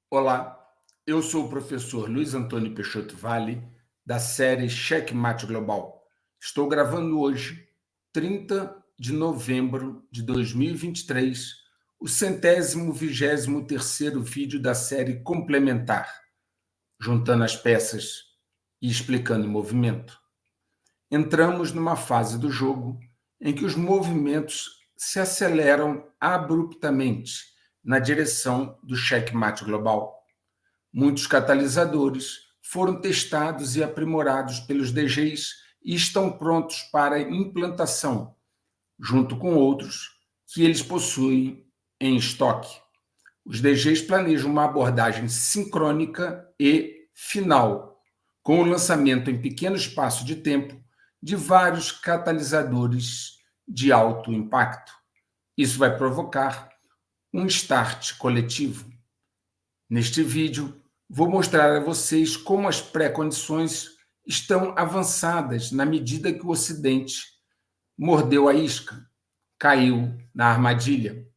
Olá, eu sou o professor Luiz Antônio Peixoto Vale, da série Checkmate Global. Estou gravando hoje, 30 de novembro de 2023, o 123º vídeo da série complementar, juntando as peças e explicando o movimento. Entramos numa fase do jogo em que os movimentos se aceleram abruptamente na direção do checkmate global. Muitos catalisadores foram testados e aprimorados pelos DGs e estão prontos para implantação, junto com outros que eles possuem em estoque. Os DGs planejam uma abordagem sincrônica e final, com o lançamento em pequeno espaço de tempo de vários catalisadores de alto impacto. Isso vai provocar um start coletivo. Neste vídeo, vou mostrar a vocês como as pré-condições estão avançadas na medida que o Ocidente mordeu a isca, caiu na armadilha.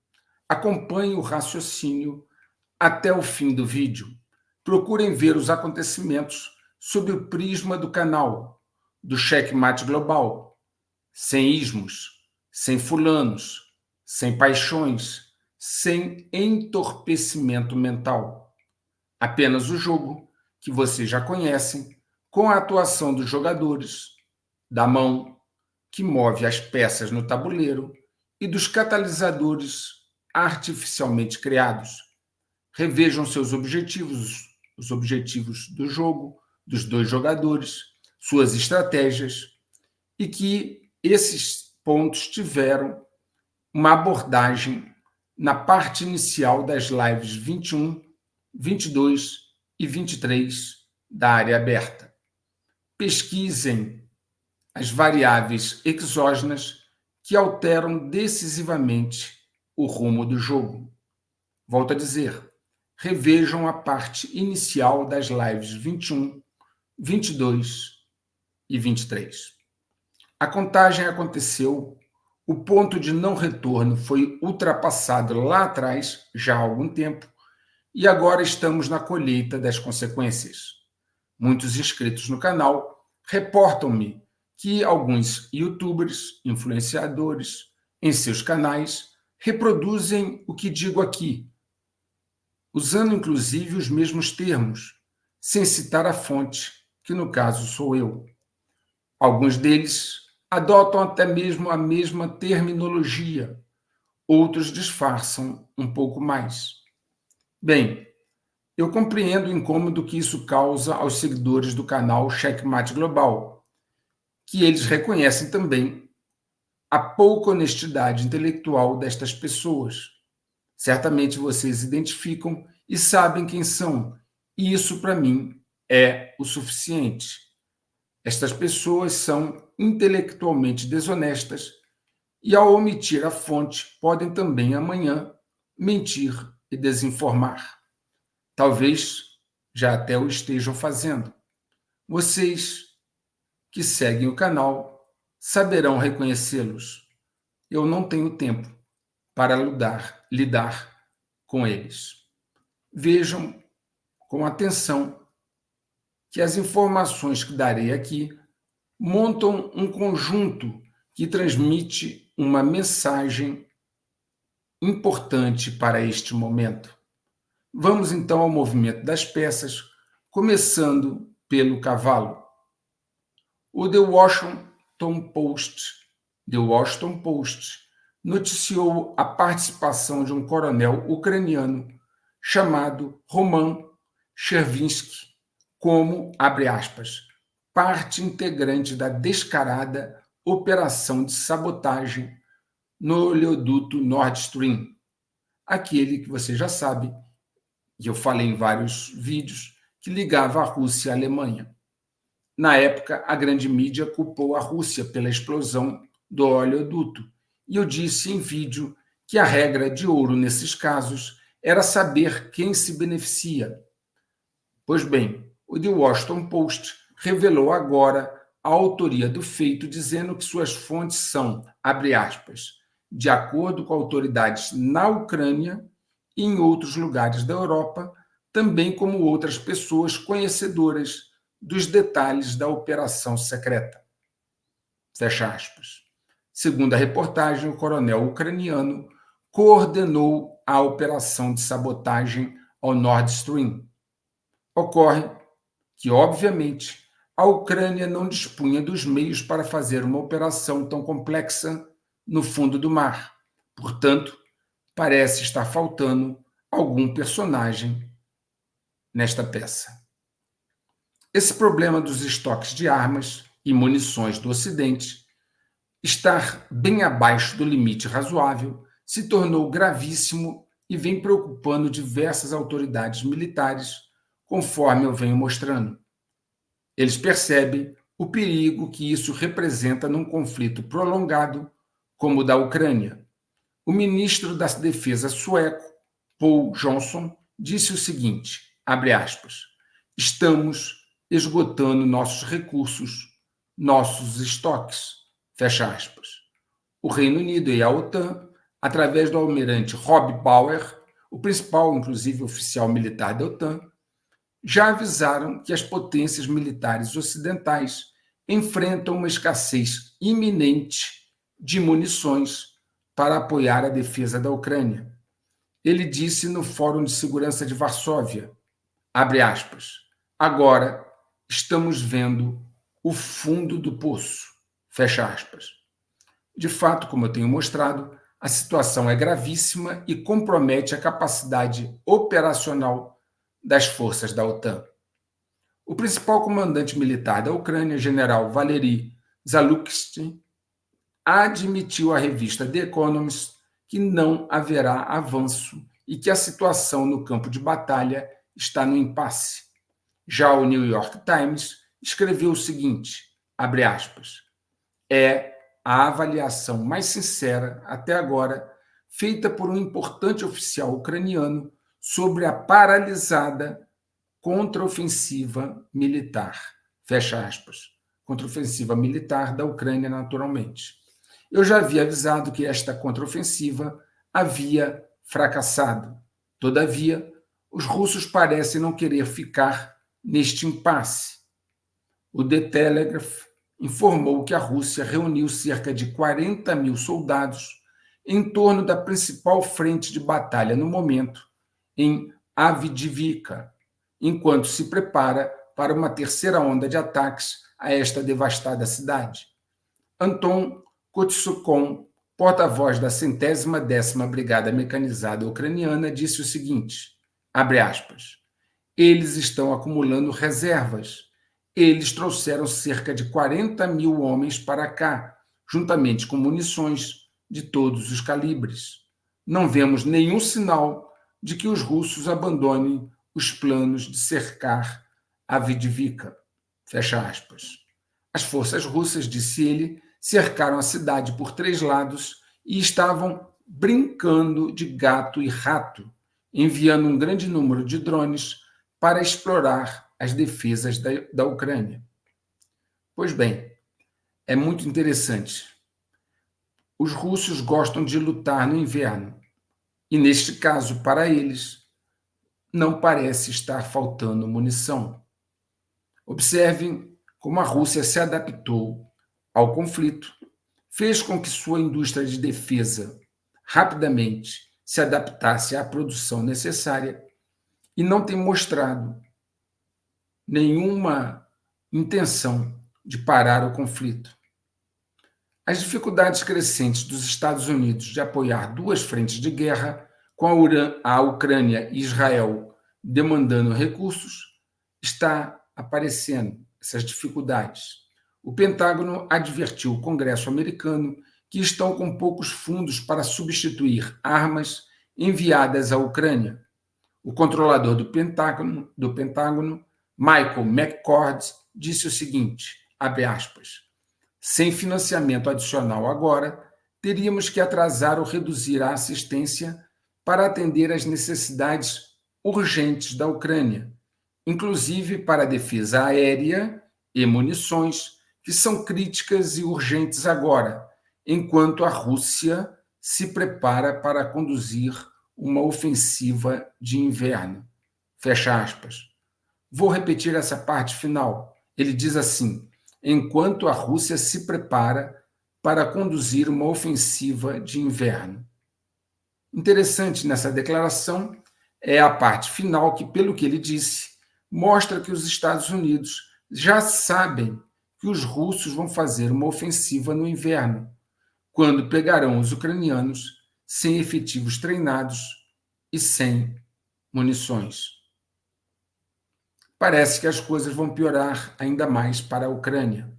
Acompanhe o raciocínio até o fim do vídeo. Procurem ver os acontecimentos sob o prisma do canal, do Checkmate Global, sem ismos, sem fulanos, sem paixões, sem entorpecimento mental. Apenas o jogo, que vocês já conhecem, com a atuação dos jogadores, da mão, que move as peças no tabuleiro, e dos catalisadores artificialmente criados. Revejam seus objetivos, os objetivos do jogo, dos dois jogadores, suas estratégias, e que esses pontos tiveram uma abordagem na parte inicial das lives 21, 22 e 23 da área aberta. Pesquisem as variáveis exógenas que alteram decisivamente o rumo do jogo. Volto a dizer, revejam a parte inicial das lives 21, 22 e 23. A contagem aconteceu, o ponto de não retorno foi ultrapassado lá atrás, já há algum tempo, e agora estamos na colheita das consequências. Muitos inscritos no canal reportam-me que alguns youtubers, influenciadores, em seus canais, reproduzem o que digo aqui, usando inclusive os mesmos termos, sem citar a fonte, que no caso sou eu. Alguns deles adotam até mesmo a mesma terminologia, outros disfarçam um pouco mais. Bem, eu compreendo o incômodo que isso causa aos seguidores do canal Checkmate Global, que eles reconhecem também a pouca honestidade intelectual destas pessoas. Certamente vocês identificam e sabem quem são, e isso para mim é o suficiente. Estas pessoas são intelectualmente desonestas e, ao omitir a fonte, podem também amanhã mentir e desinformar. Talvez já até o estejam fazendo. Vocês que seguem o canal saberão reconhecê-los. Eu não tenho tempo para lidar com eles. Vejam com atenção que as informações que darei aqui montam um conjunto que transmite uma mensagem importante para este momento. Vamos então ao movimento das peças, começando pelo cavalo. O The Washington Post noticiou a participação de um coronel ucraniano chamado Roman Chervinsky como, abre aspas, parte integrante da descarada operação de sabotagem no oleoduto Nord Stream, aquele que você já sabe, e eu falei em vários vídeos, que ligava a Rússia à Alemanha. Na época, a grande mídia culpou a Rússia pela explosão do oleoduto, e eu disse em vídeo que a regra de ouro nesses casos era saber quem se beneficia. Pois bem, o The Washington Post revelou agora a autoria do feito, dizendo que suas fontes são, abre aspas, de acordo com autoridades na Ucrânia e em outros lugares da Europa, também como outras pessoas conhecedoras dos detalhes da operação secreta. Fecha aspas. Segundo a reportagem, o coronel ucraniano coordenou a operação de sabotagem ao Nord Stream. Ocorre que, obviamente, a Ucrânia não dispunha dos meios para fazer uma operação tão complexa no fundo do mar. Portanto, parece estar faltando algum personagem nesta peça. Esse problema dos estoques de armas e munições do Ocidente estar bem abaixo do limite razoável se tornou gravíssimo e vem preocupando diversas autoridades militares, conforme eu venho mostrando. Eles percebem o perigo que isso representa num conflito prolongado como o da Ucrânia. O ministro da Defesa sueco, Paul Johnson, disse o seguinte, abre aspas, estamos esgotando nossos recursos, nossos estoques, fecha aspas. O Reino Unido e a OTAN, através do almirante Rob Bauer, o principal, inclusive, oficial militar da OTAN, já avisaram que as potências militares ocidentais enfrentam uma escassez iminente de munições para apoiar a defesa da Ucrânia. Ele disse no Fórum de Segurança de Varsóvia, abre aspas, agora estamos vendo o fundo do poço, fecha aspas. De fato, como eu tenho mostrado, a situação é gravíssima e compromete a capacidade operacional das forças da OTAN. O principal comandante militar da Ucrânia, general Valery Zaluzhnyi, admitiu à revista The Economist que não haverá avanço e que a situação no campo de batalha está no impasse. Já o New York Times escreveu o seguinte, abre aspas, é a avaliação mais sincera até agora feita por um importante oficial ucraniano sobre a paralisada contraofensiva militar, fecha aspas, contraofensiva militar da Ucrânia, naturalmente. Eu já havia avisado que esta contraofensiva havia fracassado. Todavia, os russos parecem não querer ficar neste impasse. O The Telegraph informou que a Rússia reuniu cerca de 40 mil soldados em torno da principal frente de batalha no momento, em Avdiivka, enquanto se prepara para uma terceira onda de ataques a esta devastada cidade. Anton Kotsukon, porta-voz da 110ª Brigada Mecanizada Ucraniana, disse o seguinte, abre aspas, eles estão acumulando reservas. Eles trouxeram cerca de 40 mil homens para cá, juntamente com munições de todos os calibres. Não vemos nenhum sinal de que os russos abandonem os planos de cercar Avdiivka. Fecha aspas. As forças russas, disse ele, cercaram a cidade por 3 lados e estavam brincando de gato e rato, enviando um grande número de drones para explorar as defesas da Ucrânia. Pois bem, é muito interessante. Os russos gostam de lutar no inverno, e neste caso, para eles, não parece estar faltando munição. Observem como a Rússia se adaptou ao conflito, fez com que sua indústria de defesa rapidamente se adaptasse à produção necessária e não tem mostrado nenhuma intenção de parar o conflito. As dificuldades crescentes dos Estados Unidos de apoiar 2 frentes de guerra, com a Ucrânia e Israel demandando recursos, está aparecendo essas dificuldades. O Pentágono advertiu o Congresso americano que estão com poucos fundos para substituir armas enviadas à Ucrânia. O controlador do Pentágono, Michael McCord, disse o seguinte, abre aspas, sem financiamento adicional agora, teríamos que atrasar ou reduzir a assistência para atender às necessidades urgentes da Ucrânia, inclusive para a defesa aérea e munições, que são críticas e urgentes agora, enquanto a Rússia se prepara para conduzir uma ofensiva de inverno. Fecha aspas. Vou repetir essa parte final. Ele diz assim: enquanto a Rússia se prepara para conduzir uma ofensiva de inverno. Interessante nessa declaração é a parte final que, pelo que ele disse, mostra que os Estados Unidos já sabem que os russos vão fazer uma ofensiva no inverno, quando pegarão os ucranianos sem efetivos treinados e sem munições. Parece que as coisas vão piorar ainda mais para a Ucrânia.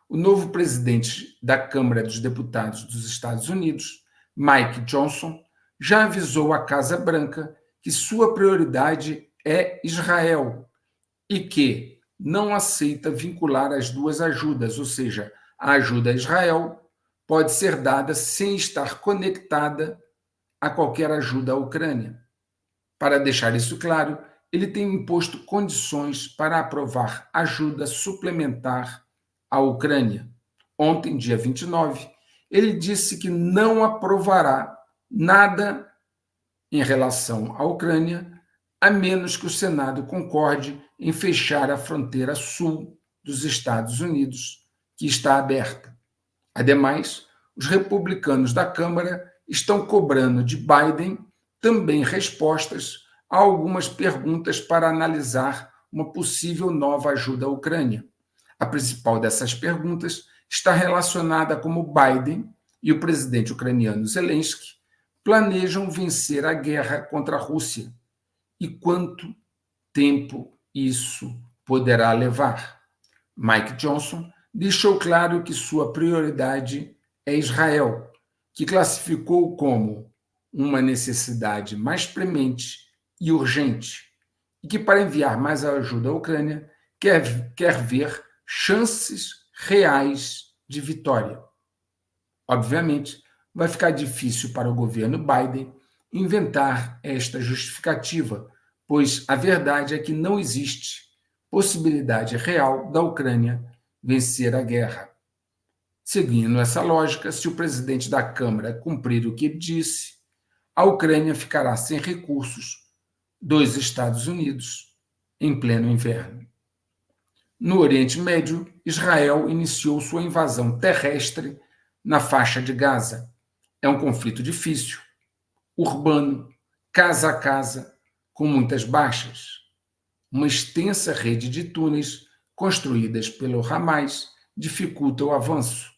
O novo presidente da Câmara dos Deputados dos Estados Unidos, Mike Johnson, já avisou à Casa Branca que sua prioridade é Israel e que não aceita vincular as duas ajudas, ou seja, a ajuda a Israel pode ser dada sem estar conectada a qualquer ajuda à Ucrânia. Para deixar isso claro, ele tem imposto condições para aprovar ajuda suplementar à Ucrânia. Ontem, dia 29, ele disse que não aprovará nada em relação à Ucrânia, a menos que o Senado concorde em fechar a fronteira sul dos Estados Unidos, que está aberta. Ademais, os republicanos da Câmara estão cobrando de Biden também respostas a algumas perguntas para analisar uma possível nova ajuda à Ucrânia. A principal dessas perguntas está relacionada a como Biden e o presidente ucraniano Zelensky planejam vencer a guerra contra a Rússia e quanto tempo isso poderá levar. Mike Johnson deixou claro que sua prioridade é Israel, que classificou como uma necessidade mais premente e urgente, e que, para enviar mais ajuda à Ucrânia, quer ver chances reais de vitória. Obviamente, vai ficar difícil para o governo Biden inventar esta justificativa, pois a verdade é que não existe possibilidade real da Ucrânia vencer a guerra. Seguindo essa lógica, se o presidente da Câmara cumprir o que disse, a Ucrânia ficará sem recursos dos Estados Unidos em pleno inverno. No Oriente Médio, Israel iniciou sua invasão terrestre na faixa de Gaza. É um conflito difícil, urbano, casa a casa, com muitas baixas. Uma extensa rede de túneis construídas pelo Hamas dificulta o avanço.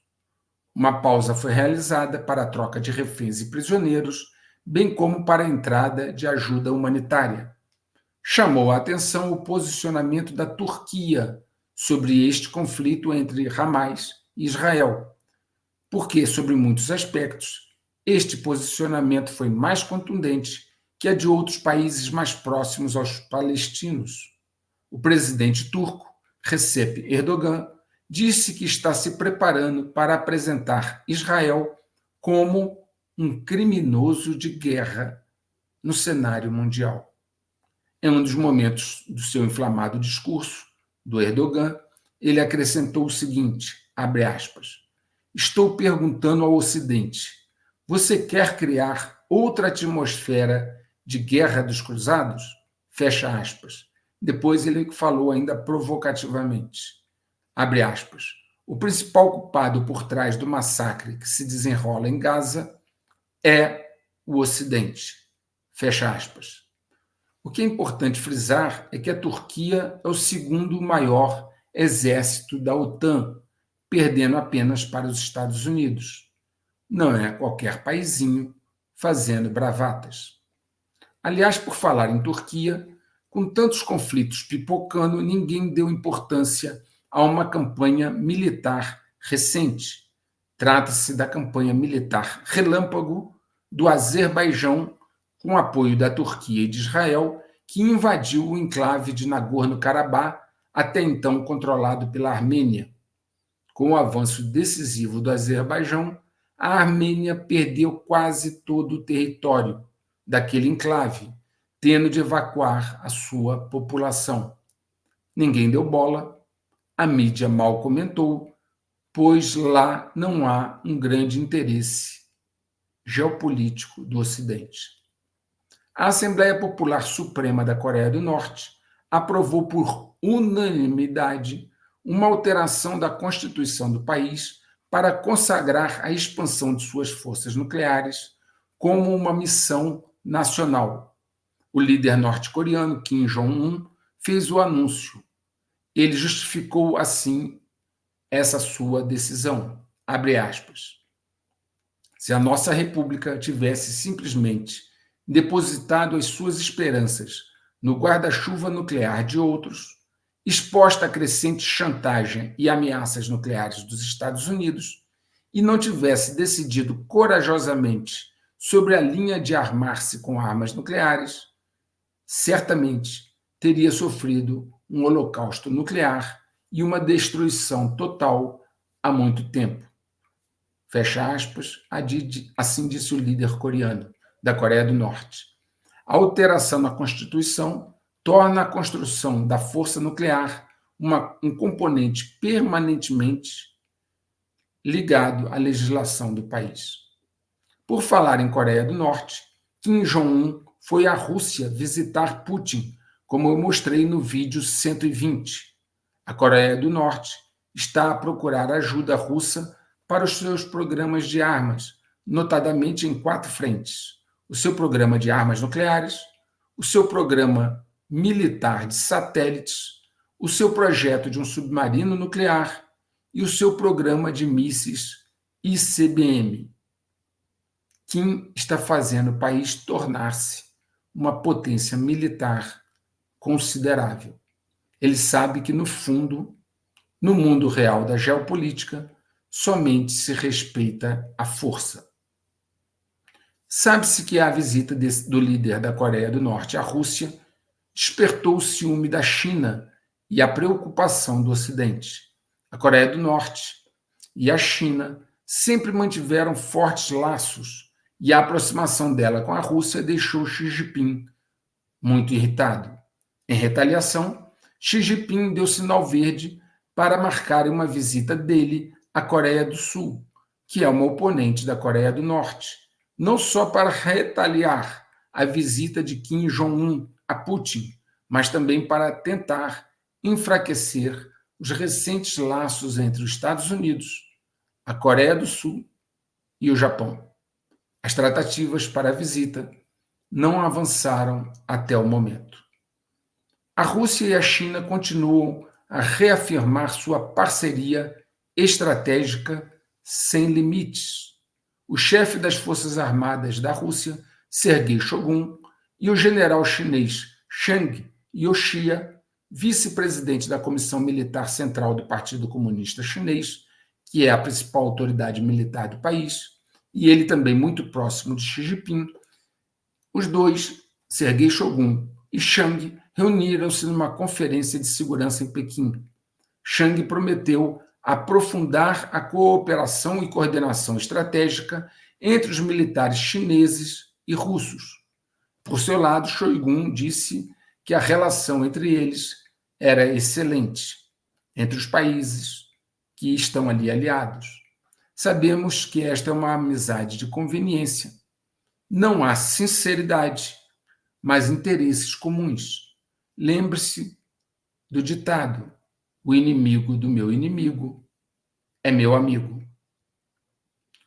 Uma pausa foi realizada para a troca de reféns e prisioneiros, bem como para a entrada de ajuda humanitária. Chamou a atenção o posicionamento da Turquia sobre este conflito entre Hamas e Israel, porque, sobre muitos aspectos, este posicionamento foi mais contundente que a de outros países mais próximos aos palestinos. O presidente turco, Recep Erdogan, disse que está se preparando para apresentar Israel como um criminoso de guerra no cenário mundial. Em um dos momentos do seu inflamado discurso, do Erdogan, ele acrescentou o seguinte, abre aspas, estou perguntando ao Ocidente, você quer criar outra atmosfera de guerra dos cruzados? Fecha aspas. Depois ele falou ainda provocativamente, abre aspas, o principal culpado por trás do massacre que se desenrola em Gaza é o Ocidente. Fecha aspas. O que é importante frisar é que a Turquia é o segundo maior exército da OTAN, perdendo apenas para os Estados Unidos. Não é qualquer paizinho fazendo bravatas. Aliás, por falar em Turquia, com tantos conflitos pipocando, ninguém deu importância a uma campanha militar recente. Trata-se da campanha militar relâmpago do Azerbaijão, com apoio da Turquia e de Israel, que invadiu o enclave de Nagorno-Karabakh, até então controlado pela Armênia. Com o avanço decisivo do Azerbaijão, a Armênia perdeu quase todo o território daquele enclave, tendo de evacuar a sua população. Ninguém deu bola, a mídia mal comentou, pois lá não há um grande interesse geopolítico do Ocidente. a Assembleia Popular Suprema da Coreia do Norte aprovou por unanimidade uma alteração da Constituição do país para consagrar a expansão de suas forças nucleares como uma missão nacional. O líder norte-coreano Kim Jong-un fez o anúncio. Ele justificou assim essa sua decisão. Abre aspas. Se a nossa república tivesse simplesmente depositado as suas esperanças no guarda-chuva nuclear de outros, exposta a crescente chantagem e ameaças nucleares dos Estados Unidos, e não tivesse decidido corajosamente sobre a linha de armar-se com armas nucleares, certamente teria sofrido um holocausto nuclear e uma destruição total há muito tempo. Fecha aspas, assim disse o líder coreano da Coreia do Norte. A alteração na Constituição torna a construção da força nuclear um componente permanentemente ligado à legislação do país. Por falar em Coreia do Norte, Kim Jong-un foi à Rússia visitar Putin, como eu mostrei no vídeo 120. A Coreia do Norte está a procurar ajuda russa para os seus programas de armas, notadamente em 4 frentes: o seu programa de armas nucleares, o seu programa militar de satélites, o seu projeto de um submarino nuclear e o seu programa de mísseis ICBM. Kim está fazendo o país tornar-se uma potência militar considerável. Ele sabe que, no fundo, no mundo real da geopolítica, somente se respeita a força. Sabe-se que a visita do líder da Coreia do Norte à Rússia despertou o ciúme da China e a preocupação do Ocidente. A Coreia do Norte e a China sempre mantiveram fortes laços e a aproximação dela com a Rússia deixou Xi Jinping muito irritado. Em retaliação, Xi Jinping deu sinal verde para marcar uma visita dele à Coreia do Sul, que é uma oponente da Coreia do Norte, não só para retaliar a visita de Kim Jong-un a Putin, mas também para tentar enfraquecer os recentes laços entre os Estados Unidos, a Coreia do Sul e o Japão. As tratativas para a visita não avançaram até o momento. A Rússia e a China continuam a reafirmar sua parceria estratégica sem limites. O chefe das Forças Armadas da Rússia, Sergei Shoigu, e o general chinês Zhang Youxia, vice-presidente da Comissão Militar Central do Partido Comunista Chinês, que é a principal autoridade militar do país, e ele também muito próximo de Xi Jinping, os dois, Sergei Shoigu e Zhang, reuniram-se numa conferência de segurança em Pequim. Zhang prometeu aprofundar a cooperação e coordenação estratégica entre os militares chineses e russos. Por seu lado, Shoigu disse que a relação entre eles era excelente, entre os países que estão ali aliados. Sabemos que esta é uma amizade de conveniência. Não há sinceridade, mas interesses comuns. Lembre-se do ditado: o inimigo do meu inimigo é meu amigo.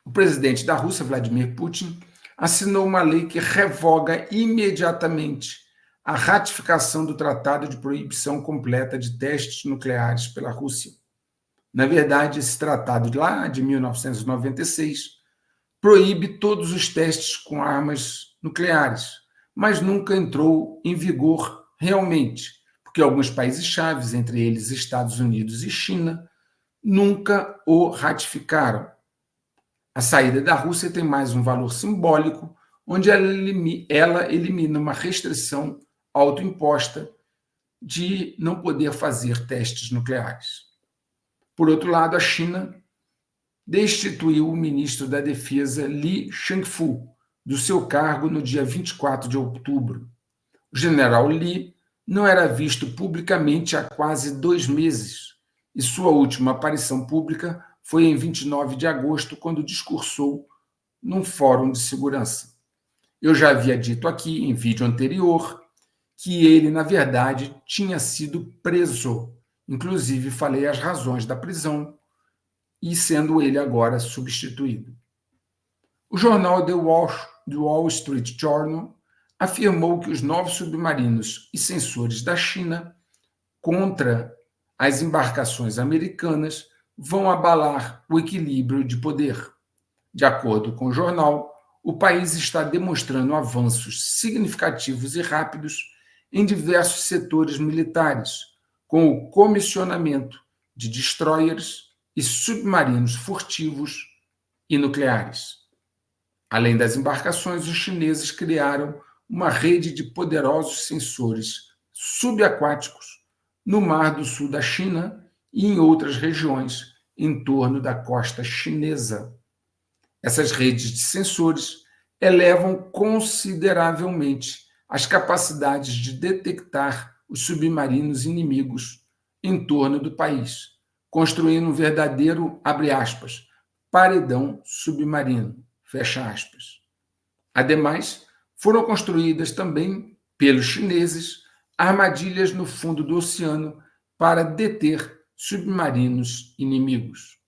O presidente da Rússia, Vladimir Putin, assinou uma lei que revoga imediatamente a ratificação do Tratado de Proibição Completa de Testes Nucleares pela Rússia. Na verdade, esse tratado lá de 1996 proíbe todos os testes com armas nucleares, mas nunca entrou em vigor realmente, porque alguns países chaves, entre eles Estados Unidos e China, nunca o ratificaram. A saída da Rússia tem mais um valor simbólico, onde ela elimina uma restrição autoimposta de não poder fazer testes nucleares. Por outro lado, a China destituiu o ministro da Defesa Li Shangfu do seu cargo no dia 24 de outubro. O general Li não era visto publicamente há quase 2 meses, e sua última aparição pública foi em 29 de agosto, quando discursou num fórum de segurança. Eu já havia dito aqui, em vídeo anterior, que ele, na verdade, tinha sido preso. Inclusive, falei as razões da prisão, e sendo ele agora substituído. O jornal The Wall Street Journal afirmou que os novos submarinos e sensores da China contra as embarcações americanas vão abalar o equilíbrio de poder. De acordo com o jornal, o país está demonstrando avanços significativos e rápidos em diversos setores militares, com o comissionamento de destroyers e submarinos furtivos e nucleares. Além das embarcações, os chineses criaram uma rede de poderosos sensores subaquáticos no Mar do Sul da China e em outras regiões em torno da costa chinesa. Essas redes de sensores elevam consideravelmente as capacidades de detectar os submarinos inimigos em torno do país, construindo um verdadeiro, abre aspas, paredão submarino, fecha aspas. Ademais, foram construídas também, pelos chineses, armadilhas no fundo do oceano para deter submarinos inimigos.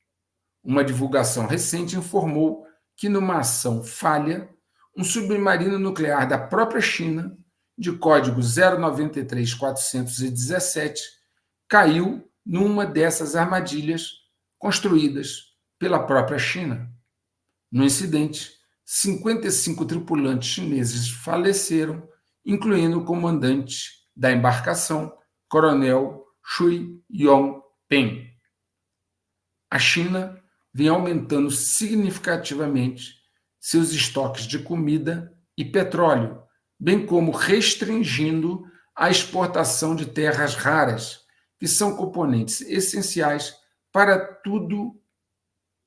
Uma divulgação recente informou que, numa ação falha, um submarino nuclear da própria China, de código 093417, caiu numa dessas armadilhas construídas pela própria China. No incidente, 55 tripulantes chineses faleceram, incluindo o comandante da embarcação, Coronel Shui Yongpeng. A China vem aumentando significativamente seus estoques de comida e petróleo, bem como restringindo a exportação de terras raras, que são componentes essenciais para tudo,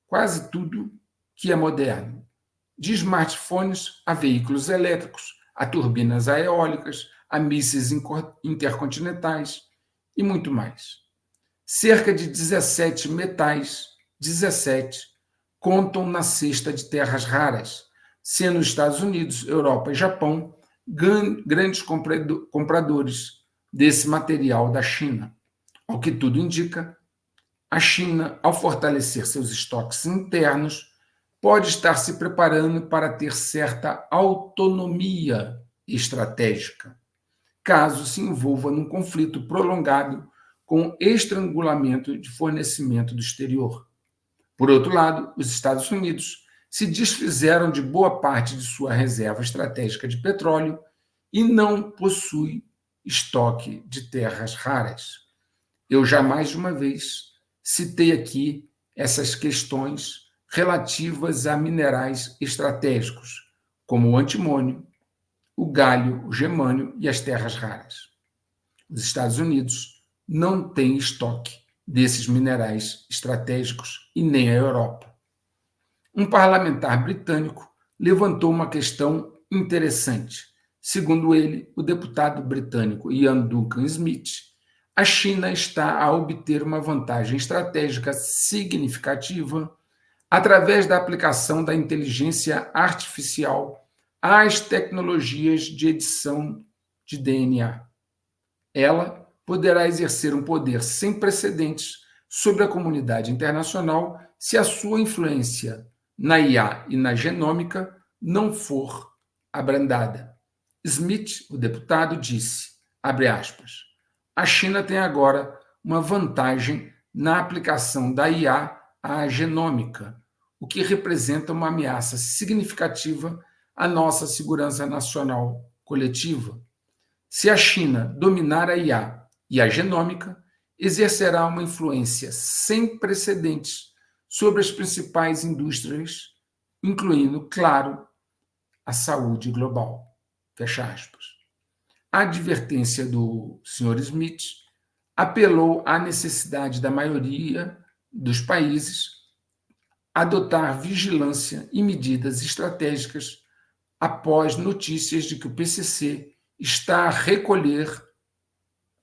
quase tudo, que é moderno. De smartphones a veículos elétricos, a turbinas eólicas, a mísseis intercontinentais e muito mais. Cerca de 17 metais, 17, contam na cesta de terras raras, sendo os Estados Unidos, Europa e Japão grandes compradores desse material da China. Ao que tudo indica, a China, ao fortalecer seus estoques internos, pode estar se preparando para ter certa autonomia estratégica, caso se envolva num conflito prolongado com estrangulamento de fornecimento do exterior. Por outro lado, os Estados Unidos se desfizeram de boa parte de sua reserva estratégica de petróleo e não possui estoque de terras raras. Eu já mais de uma vez citei aqui essas questões relativas a minerais estratégicos, como o antimônio, o galho, o germânio e as terras raras. Os Estados Unidos não têm estoque desses minerais estratégicos e nem a Europa. Um parlamentar britânico levantou uma questão interessante. Segundo ele, o deputado britânico Ian Duncan Smith, a China está a obter uma vantagem estratégica significativa através da aplicação da inteligência artificial às tecnologias de edição de DNA. Ela poderá exercer um poder sem precedentes sobre a comunidade internacional se a sua influência na IA e na genômica não for abrandada. Smith, o deputado, disse, abre aspas, a China tem agora uma vantagem na aplicação da IA à genômica, o que representa uma ameaça significativa à nossa segurança nacional coletiva. Se a China dominar a IA e a genômica, exercerá uma influência sem precedentes sobre as principais indústrias, incluindo, claro, a saúde global. Fecha aspas. A advertência do Sr. Smith apelou à necessidade da maioria dos países adotar vigilância e medidas estratégicas após notícias de que o PCC está a recolher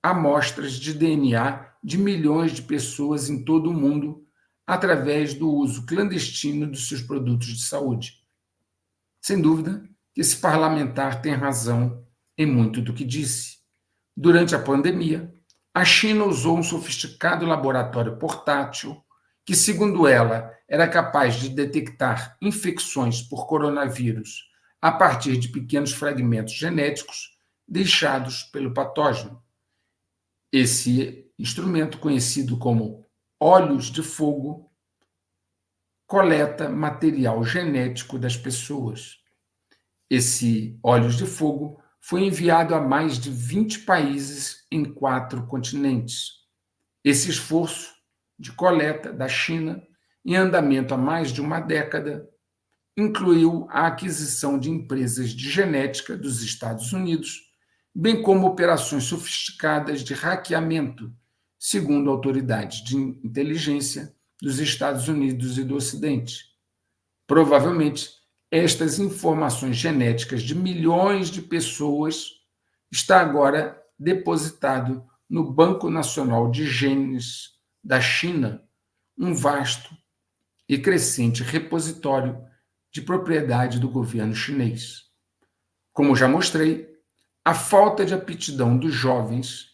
amostras de DNA de milhões de pessoas em todo o mundo através do uso clandestino dos seus produtos de saúde. Sem dúvida que esse parlamentar tem razão em muito do que disse. Durante a pandemia, a China usou um sofisticado laboratório portátil que, segundo ela, era capaz de detectar infecções por coronavírus a partir de pequenos fragmentos genéticos deixados pelo patógeno. Esse instrumento, conhecido como olhos de fogo, coleta material genético das pessoas. Esse olhos de fogo foi enviado a mais de 20 países em 4 continentes. Esse esforço de coleta da China, em andamento há mais de uma década, incluiu a aquisição de empresas de genética dos Estados Unidos, bem como operações sofisticadas de hackeamento, segundo autoridades de inteligência dos Estados Unidos e do Ocidente. Provavelmente, estas informações genéticas de milhões de pessoas está agora depositado no Banco Nacional de Genes da China, um vasto e crescente repositório de propriedade do governo chinês. Como já mostrei, a falta de aptidão dos jovens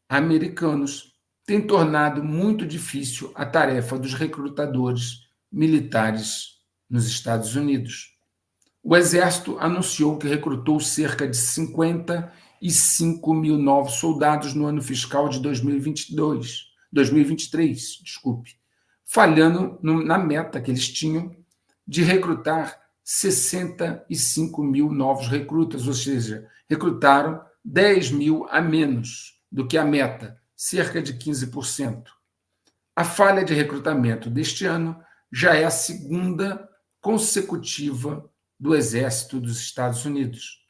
americanos tem tornado muito difícil a tarefa dos recrutadores militares nos Estados Unidos. O Exército anunciou que recrutou cerca de 55 mil novos soldados no ano fiscal de 2023, falhando na meta que eles tinham de recrutar 65 mil novos recrutas, ou seja, recrutaram 10 mil a menos do que a meta, cerca de 15%. A falha de recrutamento deste ano já é a segunda consecutiva do Exército dos Estados Unidos.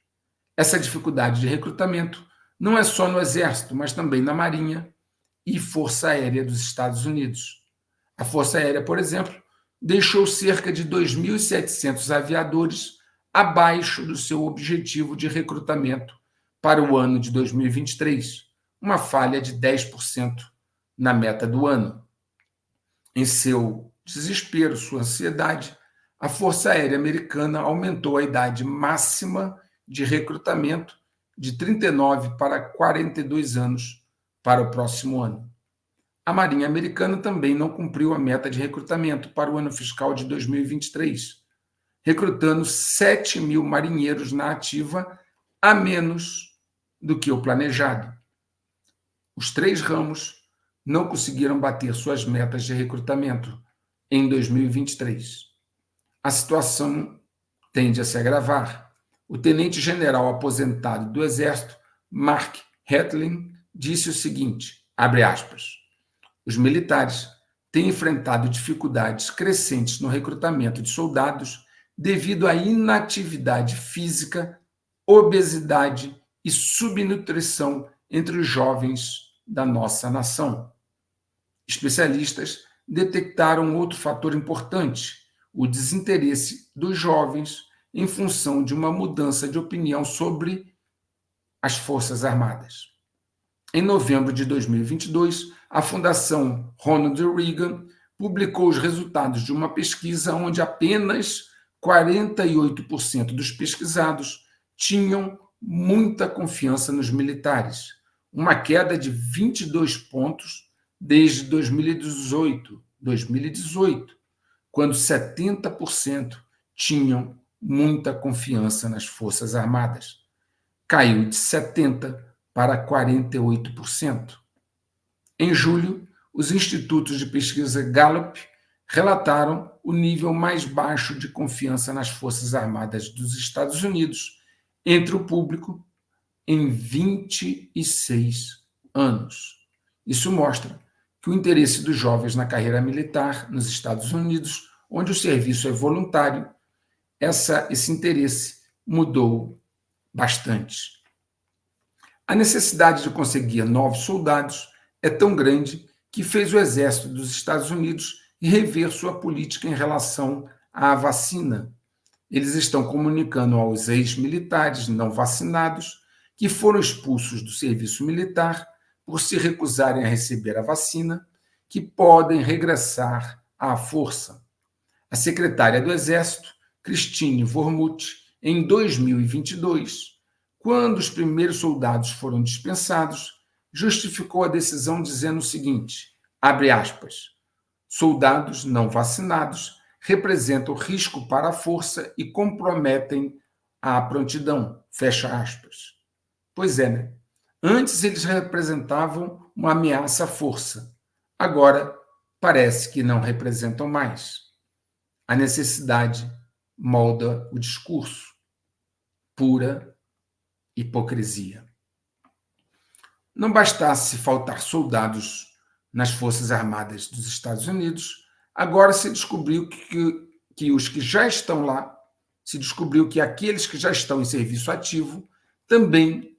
Essa dificuldade de recrutamento não é só no Exército, mas também na Marinha e Força Aérea dos Estados Unidos. A Força Aérea, por exemplo, deixou cerca de 2.700 aviadores abaixo do seu objetivo de recrutamento para o ano de 2023, uma falha de 10% na meta do ano. Em seu desespero, sua ansiedade, a Força Aérea Americana aumentou a idade máxima de recrutamento de 39 para 42 anos para o próximo ano. A Marinha Americana também não cumpriu a meta de recrutamento para o ano fiscal de 2023, recrutando 7 mil marinheiros na ativa a menos do que o planejado. Os 3 ramos não conseguiram bater suas metas de recrutamento em 2023. A situação tende a se agravar. O tenente-general aposentado do Exército, Mark Hetling, disse o seguinte, abre aspas, os militares têm enfrentado dificuldades crescentes no recrutamento de soldados devido à inatividade física, obesidade e subnutrição entre os jovens da nossa nação. Especialistas detectaram outro fator importante, o desinteresse dos jovens em função de uma mudança de opinião sobre as Forças Armadas. Em novembro de 2022, a Fundação Ronald Reagan publicou os resultados de uma pesquisa onde apenas 48% dos pesquisados tinham muita confiança nos militares, uma queda de 22 pontos desde 2018, quando 70% tinham muita confiança nas Forças Armadas. Caiu de 70% para 48%. Em julho, os institutos de pesquisa Gallup relataram o nível mais baixo de confiança nas Forças Armadas dos Estados Unidos entre o público em 26 anos. Isso mostra que o interesse dos jovens na carreira militar nos Estados Unidos, onde o serviço é voluntário, esse interesse mudou bastante. A necessidade de conseguir novos soldados é tão grande que fez o Exército dos Estados Unidos rever sua política em relação à vacina. Eles estão comunicando aos ex-militares não vacinados que foram expulsos do serviço militar por se recusarem a receber a vacina, que podem regressar à força. A secretária do Exército, Christine Wormuth, em 2022, quando os primeiros soldados foram dispensados, justificou a decisão dizendo o seguinte, abre aspas, soldados não vacinados representam risco para a força e comprometem a prontidão, fecha aspas. Pois é, né? Antes eles representavam uma ameaça à força, agora parece que não representam mais. A necessidade molda o discurso. Pura hipocrisia. Não bastasse faltar soldados nas Forças Armadas dos Estados Unidos, agora se descobriu que os que já estão lá, se descobriu que aqueles que já estão em serviço ativo também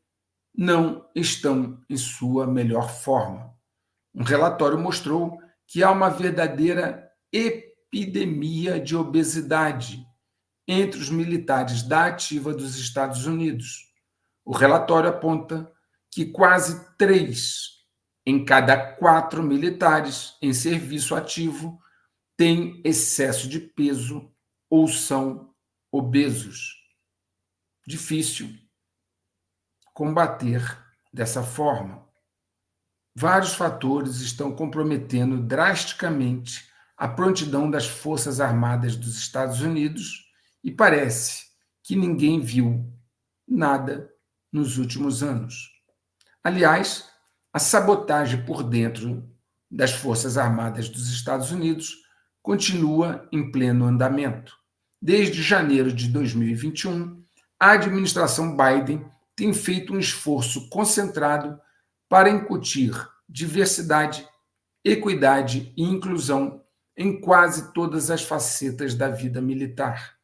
não estão em sua melhor forma. Um relatório mostrou que há uma verdadeira epidemia de obesidade entre os militares da ativa dos Estados Unidos. O relatório aponta que quase 3 em cada 4 militares em serviço ativo têm excesso de peso ou são obesos. Difícil combater dessa forma. Vários fatores estão comprometendo drasticamente a prontidão das Forças Armadas dos Estados Unidos e parece que ninguém viu nada nos últimos anos. Aliás, a sabotagem por dentro das Forças Armadas dos Estados Unidos continua em pleno andamento. Desde janeiro de 2021, a administração Biden tem feito um esforço concentrado para incutir diversidade, equidade e inclusão em quase todas as facetas da vida militar.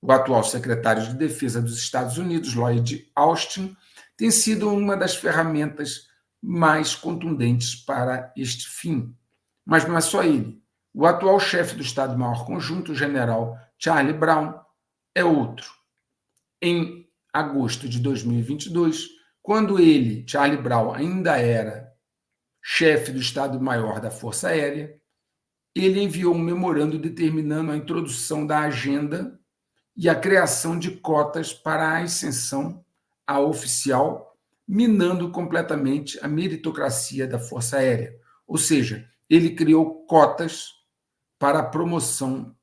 O atual secretário de Defesa dos Estados Unidos, Lloyd Austin, tem sido uma das ferramentas mais contundentes para este fim. Mas não é só ele. O atual chefe do Estado-Maior Conjunto, o general Charlie Brown, é outro. Em agosto de 2022, quando ele, Charlie Brown, ainda era chefe do Estado-Maior da Força Aérea, ele enviou um memorando determinando a introdução da agenda e a criação de cotas para a ascensão a oficial, minando completamente a meritocracia da Força Aérea. Ou seja, ele criou cotas para a promoção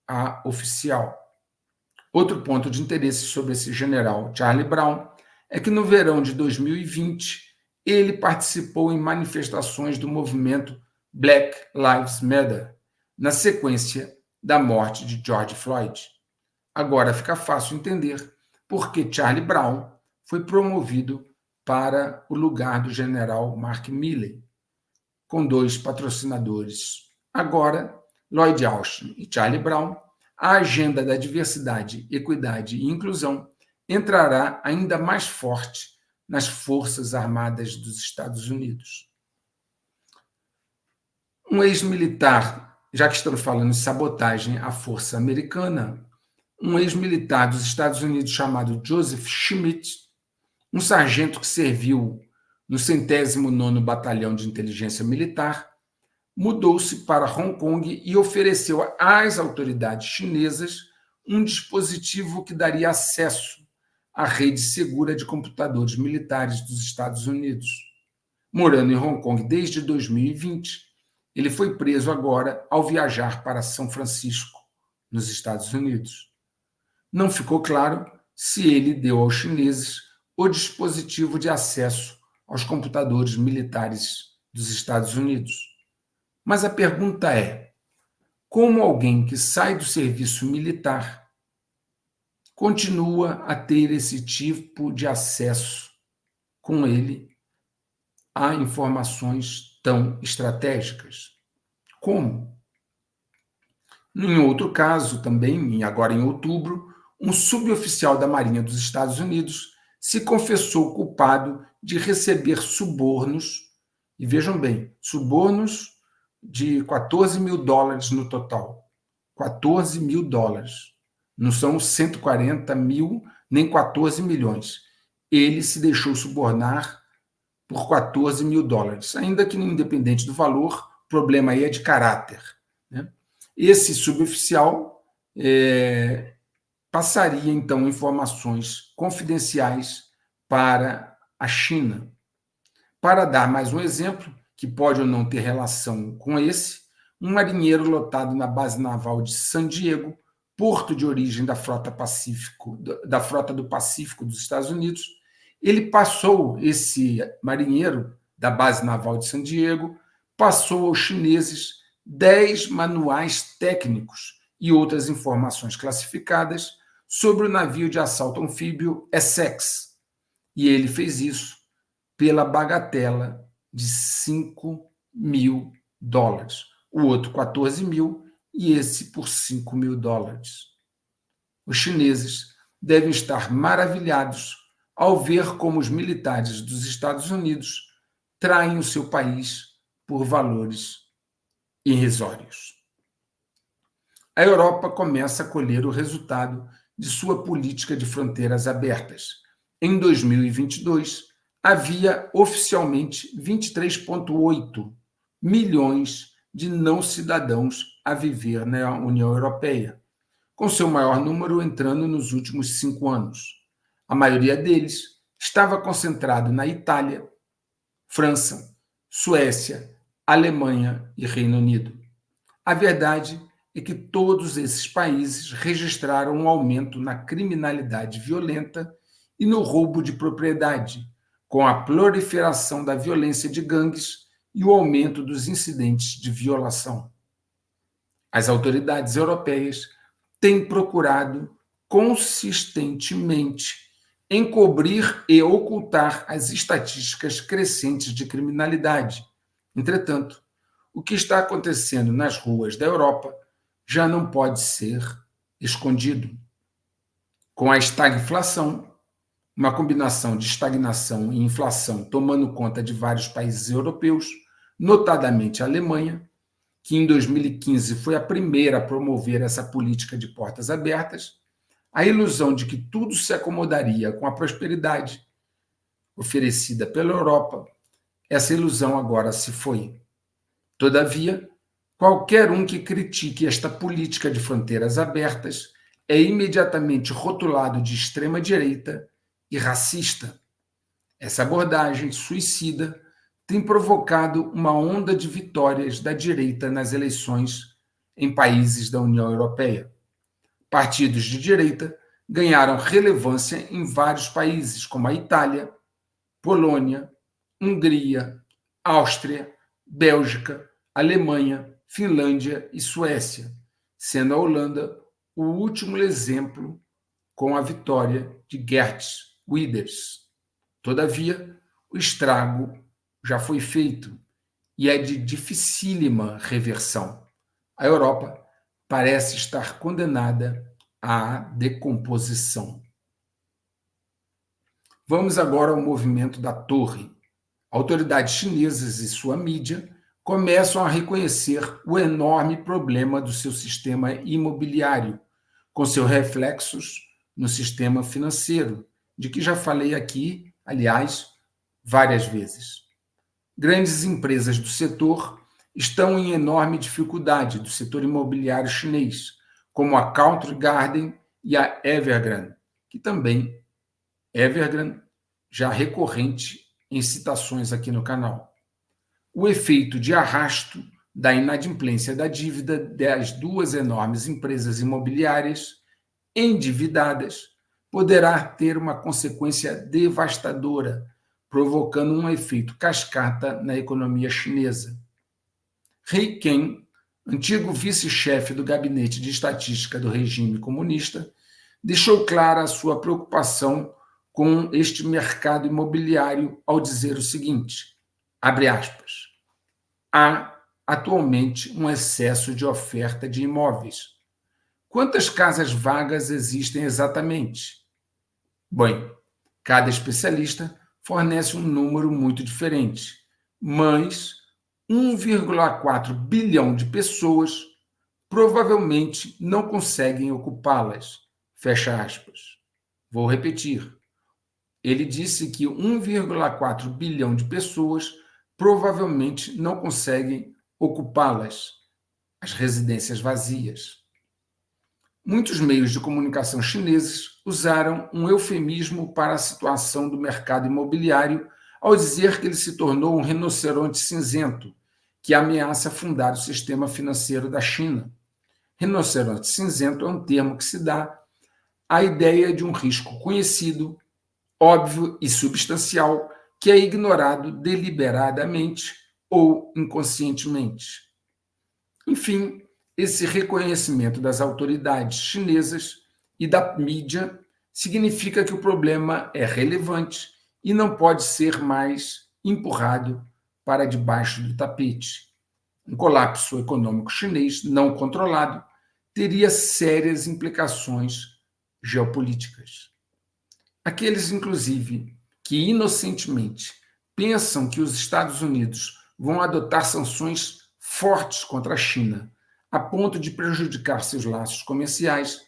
a oficial. Outro ponto de interesse sobre esse general Charlie Brown é que no verão de 2020 ele participou em manifestações do movimento Black Lives Matter, na sequência da morte de George Floyd. Agora fica fácil entender por que Charlie Brown foi promovido para o lugar do general Mark Milley, com 2 patrocinadores. Agora, Lloyd Austin e Charlie Brown, a agenda da diversidade, equidade e inclusão entrará ainda mais forte nas Forças Armadas dos Estados Unidos. Um ex-militar, já que estamos falando de sabotagem à força americana, um ex-militar dos Estados Unidos chamado Joseph Schmidt, um sargento que serviu no 109º Batalhão de Inteligência Militar, mudou-se para Hong Kong e ofereceu às autoridades chinesas um dispositivo que daria acesso à rede segura de computadores militares dos Estados Unidos. Morando em Hong Kong desde 2020, ele foi preso agora ao viajar para São Francisco, nos Estados Unidos. Não ficou claro se ele deu aos chineses o dispositivo de acesso aos computadores militares dos Estados Unidos. Mas a pergunta é: como alguém que sai do serviço militar continua a ter esse tipo de acesso com ele a informações tão estratégicas? Como? Em outro caso, também, agora em outubro, um suboficial da Marinha dos Estados Unidos se confessou culpado de receber subornos, e vejam bem, subornos de $14 mil no total. $14 mil. Não são 140 mil, nem 14 milhões. Ele se deixou subornar por $14 mil. Ainda que independente do valor, o problema aí é de caráter, né? Esse suboficial passaria então informações confidenciais para a China. Para dar mais um exemplo, que pode ou não ter relação com esse, um marinheiro lotado na base naval de San Diego, porto de origem da frota do Pacífico dos Estados Unidos, esse marinheiro da base naval de San Diego, passou aos chineses 10 manuais técnicos e outras informações classificadas sobre o navio de assalto anfíbio Essex. E ele fez isso pela bagatela de $5.000. O outro 14 mil e esse por $5.000. Os chineses devem estar maravilhados ao ver como os militares dos Estados Unidos traem o seu país por valores irrisórios. A Europa começa a colher o resultado de sua política de fronteiras abertas. Em 2022, havia oficialmente 23,8 milhões de não-cidadãos a viver na União Europeia, com seu maior número entrando nos últimos 5 anos. A maioria deles estava concentrado na Itália, França, Suécia, Alemanha e Reino Unido. A verdade é que todos esses países registraram um aumento na criminalidade violenta e no roubo de propriedade, com a proliferação da violência de gangues e o aumento dos incidentes de violação. As autoridades europeias têm procurado consistentemente encobrir e ocultar as estatísticas crescentes de criminalidade. Entretanto, o que está acontecendo nas ruas da Europa já não pode ser escondido. Com a estagflação, uma combinação de estagnação e inflação tomando conta de vários países europeus, notadamente a Alemanha, que em 2015 foi a primeira a promover essa política de portas abertas, a ilusão de que tudo se acomodaria com a prosperidade oferecida pela Europa, essa ilusão agora se foi. Todavia, qualquer um que critique esta política de fronteiras abertas é imediatamente rotulado de extrema-direita e racista. Essa abordagem suicida tem provocado uma onda de vitórias da direita nas eleições em países da União Europeia. Partidos de direita ganharam relevância em vários países, como a Itália, Polônia, Hungria, Áustria, Bélgica, Alemanha, Finlândia e Suécia, sendo a Holanda o último exemplo com a vitória de Geert Wilders. Todavia, o estrago já foi feito e é de dificílima reversão. A Europa parece estar condenada à decomposição. Vamos agora ao movimento da Torre. Autoridades chinesas e sua mídia começam a reconhecer o enorme problema do seu sistema imobiliário, com seus reflexos no sistema financeiro, de que já falei aqui, aliás, várias vezes. Grandes empresas do setor estão em enorme dificuldade do setor imobiliário chinês, como a Country Garden e a Evergrande, que também Evergrande já recorrente em citações aqui no canal. O efeito de arrasto da inadimplência da dívida das duas enormes empresas imobiliárias endividadas poderá ter uma consequência devastadora, provocando um efeito cascata na economia chinesa. He Ken, antigo vice-chefe do Gabinete de Estatística do regime comunista, deixou clara a sua preocupação com este mercado imobiliário ao dizer o seguinte, abre aspas, há atualmente um excesso de oferta de imóveis. Quantas casas vagas existem exatamente? Bem, cada especialista fornece um número muito diferente, mas 1,4 bilhão de pessoas provavelmente não conseguem ocupá-las. Fecha aspas. Vou repetir. Ele disse que 1,4 bilhão de pessoas provavelmente não conseguem ocupá-las, as residências vazias. Muitos meios de comunicação chineses usaram um eufemismo para a situação do mercado imobiliário ao dizer que ele se tornou um rinoceronte cinzento que ameaça afundar o sistema financeiro da China. Rinoceronte cinzento é um termo que se dá à ideia de um risco conhecido, óbvio e substancial que é ignorado deliberadamente ou inconscientemente. Enfim, esse reconhecimento das autoridades chinesas e da mídia significa que o problema é relevante e não pode ser mais empurrado para debaixo do tapete. Um colapso econômico chinês não controlado teria sérias implicações geopolíticas. Aqueles, inclusive, que inocentemente pensam que os Estados Unidos vão adotar sanções fortes contra a China, a ponto de prejudicar seus laços comerciais,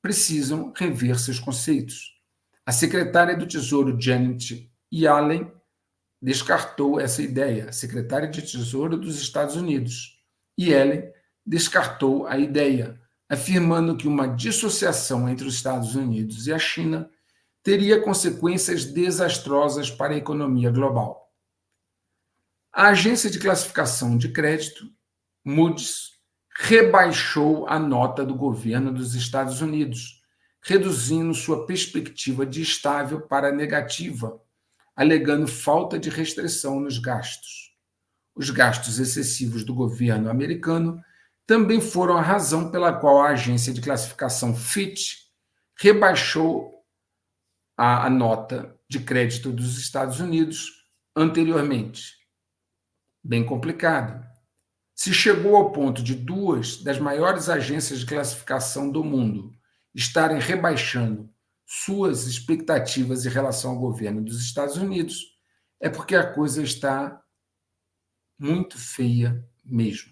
precisam rever seus conceitos. A secretária do Tesouro Janet Yellen descartou essa ideia, a secretária de Tesouro dos Estados Unidos. Yellen descartou a ideia, afirmando que uma dissociação entre os Estados Unidos e a China teria consequências desastrosas para a economia global. A agência de classificação de crédito, Moody's, rebaixou a nota do governo dos Estados Unidos, reduzindo sua perspectiva de estável para negativa, alegando falta de restrição nos gastos. Os gastos excessivos do governo americano também foram a razão pela qual a agência de classificação Fitch rebaixou a nota de crédito dos Estados Unidos anteriormente. Bem complicado. Se chegou ao ponto de duas das maiores agências de classificação do mundo estarem rebaixando suas expectativas em relação ao governo dos Estados Unidos, é porque a coisa está muito feia mesmo.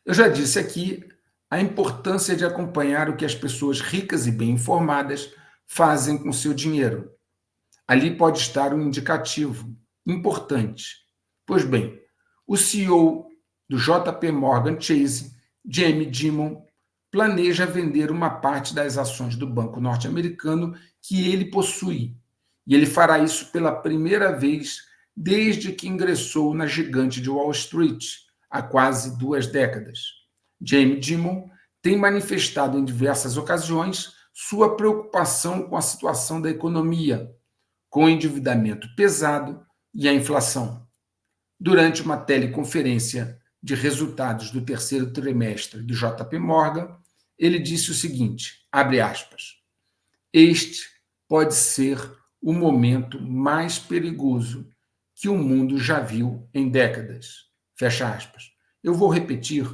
Eu já disse aqui a importância de acompanhar o que as pessoas ricas e bem informadas fazem com seu dinheiro. Ali pode estar um indicativo importante. Pois bem, o CEO do JP Morgan Chase, Jamie Dimon, planeja vender uma parte das ações do banco norte-americano que ele possui. E ele fará isso pela primeira vez desde que ingressou na gigante de Wall Street, há quase 2 décadas. Jamie Dimon tem manifestado em diversas ocasiões sua preocupação com a situação da economia, com o endividamento pesado e a inflação. Durante uma teleconferência de resultados do terceiro trimestre do JP Morgan, ele disse o seguinte, abre aspas, este pode ser o momento mais perigoso que o mundo já viu em décadas, fecha aspas. Eu vou repetir,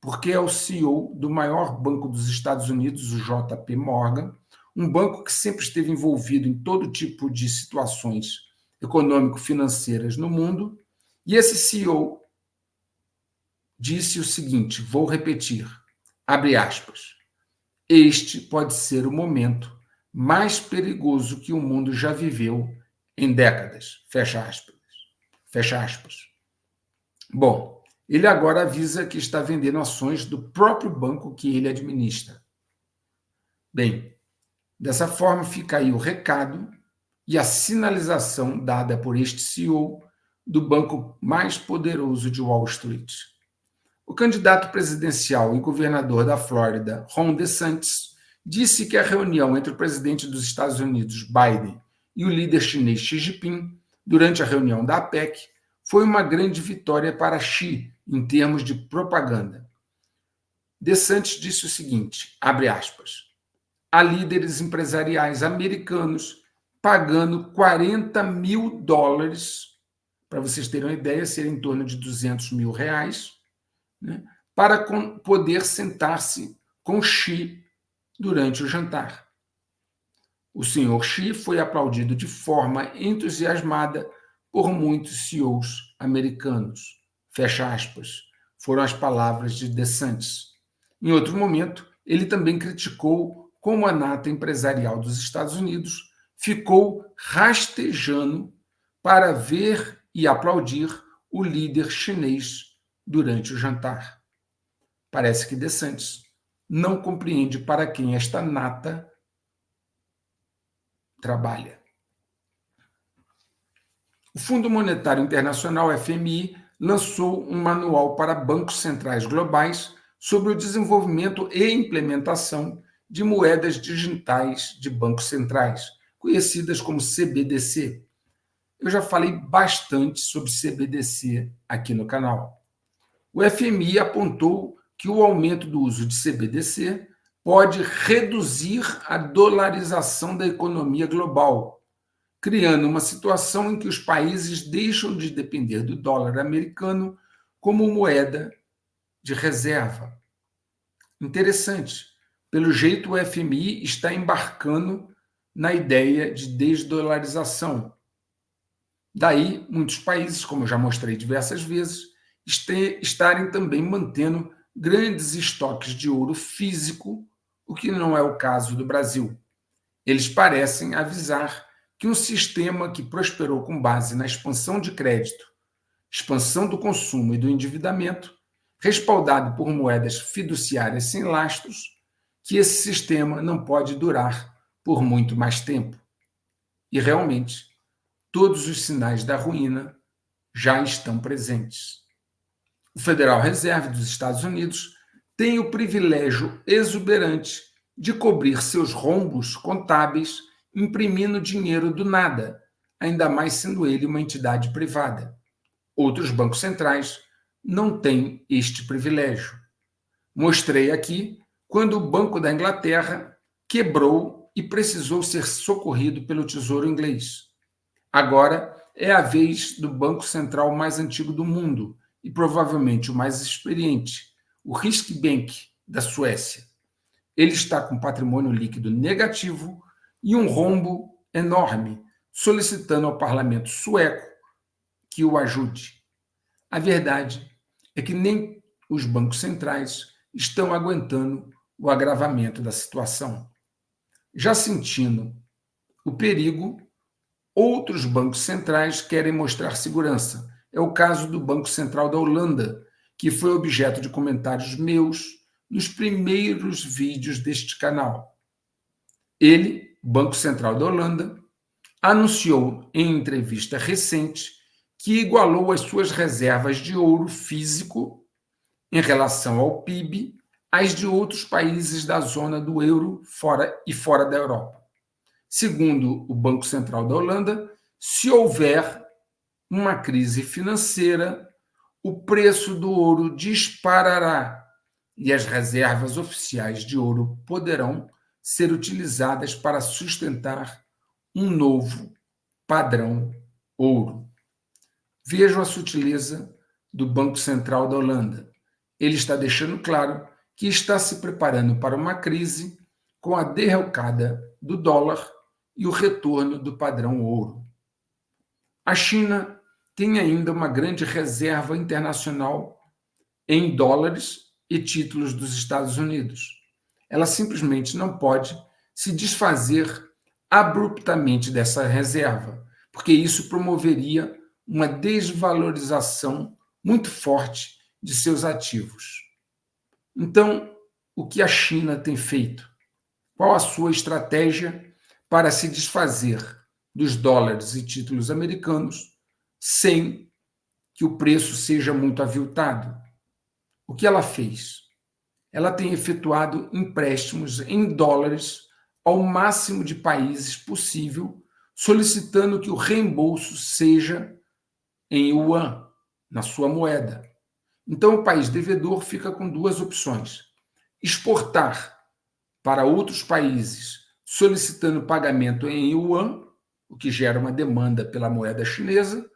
porque é o CEO do maior banco dos Estados Unidos, o JP Morgan, um banco que sempre esteve envolvido em todo tipo de situações econômico-financeiras no mundo, e esse CEO disse o seguinte, vou repetir, abre aspas, este pode ser o momento mais perigoso que o mundo já viveu em décadas, fecha aspas. Fecha aspas. Bom, ele agora avisa que está vendendo ações do próprio banco que ele administra. Bem, dessa forma fica aí o recado e a sinalização dada por este CEO do banco mais poderoso de Wall Street. O candidato presidencial e governador da Flórida, Ron DeSantis, disse que a reunião entre o presidente dos Estados Unidos, Biden, e o líder chinês Xi Jinping, durante a reunião da APEC, foi uma grande vitória para Xi em termos de propaganda. DeSantis disse o seguinte, abre aspas, há líderes empresariais americanos pagando $40 mil, para vocês terem uma ideia, seria em torno de R$200 mil, né, para poder sentar-se com Xi durante o jantar. O senhor Xi foi aplaudido de forma entusiasmada por muitos CEOs americanos. Fecha aspas. Foram as palavras de DeSantis. Em outro momento, ele também criticou como a nata empresarial dos Estados Unidos ficou rastejando para ver e aplaudir o líder chinês durante o jantar. Parece que DeSantis não compreende para quem esta nata trabalha. O Fundo Monetário Internacional, FMI, lançou um manual para bancos centrais globais sobre o desenvolvimento e implementação de moedas digitais de bancos centrais, conhecidas como CBDC. Eu já falei bastante sobre CBDC aqui no canal. O FMI apontou que o aumento do uso de CBDC pode reduzir a dolarização da economia global, criando uma situação em que os países deixam de depender do dólar americano como moeda de reserva. Interessante. Pelo jeito, o FMI está embarcando na ideia de desdolarização. Daí, muitos países, como eu já mostrei diversas vezes, estarem também mantendo grandes estoques de ouro físico, o que não é o caso do Brasil. Eles parecem avisar que um sistema que prosperou com base na expansão de crédito, expansão do consumo e do endividamento, respaldado por moedas fiduciárias sem lastros, que esse sistema não pode durar por muito mais tempo. E realmente, todos os sinais da ruína já estão presentes. O Federal Reserve dos Estados Unidos tem o privilégio exuberante de cobrir seus rombos contábeis imprimindo dinheiro do nada, ainda mais sendo ele uma entidade privada. Outros bancos centrais não têm este privilégio. Mostrei aqui quando o Banco da Inglaterra quebrou e precisou ser socorrido pelo Tesouro Inglês. Agora é a vez do banco central mais antigo do mundo e provavelmente o mais experiente, o Riksbank da Suécia. Ele está com patrimônio líquido negativo e um rombo enorme, solicitando ao parlamento sueco que o ajude. A verdade é que nem os bancos centrais estão aguentando o agravamento da situação. Já sentindo o perigo, outros bancos centrais querem mostrar segurança. É o caso do Banco Central da Holanda, que foi objeto de comentários meus nos primeiros vídeos deste canal. Ele, Banco Central da Holanda, anunciou em entrevista recente que igualou as suas reservas de ouro físico em relação ao PIB às de outros países da zona do euro fora da Europa. Segundo o Banco Central da Holanda, se houver uma crise financeira, o preço do ouro disparará e as reservas oficiais de ouro poderão ser utilizadas para sustentar um novo padrão ouro. Vejam a sutileza do Banco Central da Holanda. Ele está deixando claro que está se preparando para uma crise com a derrocada do dólar e o retorno do padrão ouro. A China tem ainda uma grande reserva internacional em dólares e títulos dos Estados Unidos. Ela simplesmente não pode se desfazer abruptamente dessa reserva, porque isso promoveria uma desvalorização muito forte de seus ativos. Então, o que a China tem feito? Qual a sua estratégia para se desfazer dos dólares e títulos americanos sem que o preço seja muito aviltado? O que ela fez? Ela tem efetuado empréstimos em dólares ao máximo de países possível, solicitando que o reembolso seja em yuan, na sua moeda. Então, o país devedor fica com duas opções: exportar para outros países, solicitando pagamento em yuan, o que gera uma demanda pela moeda chinesa,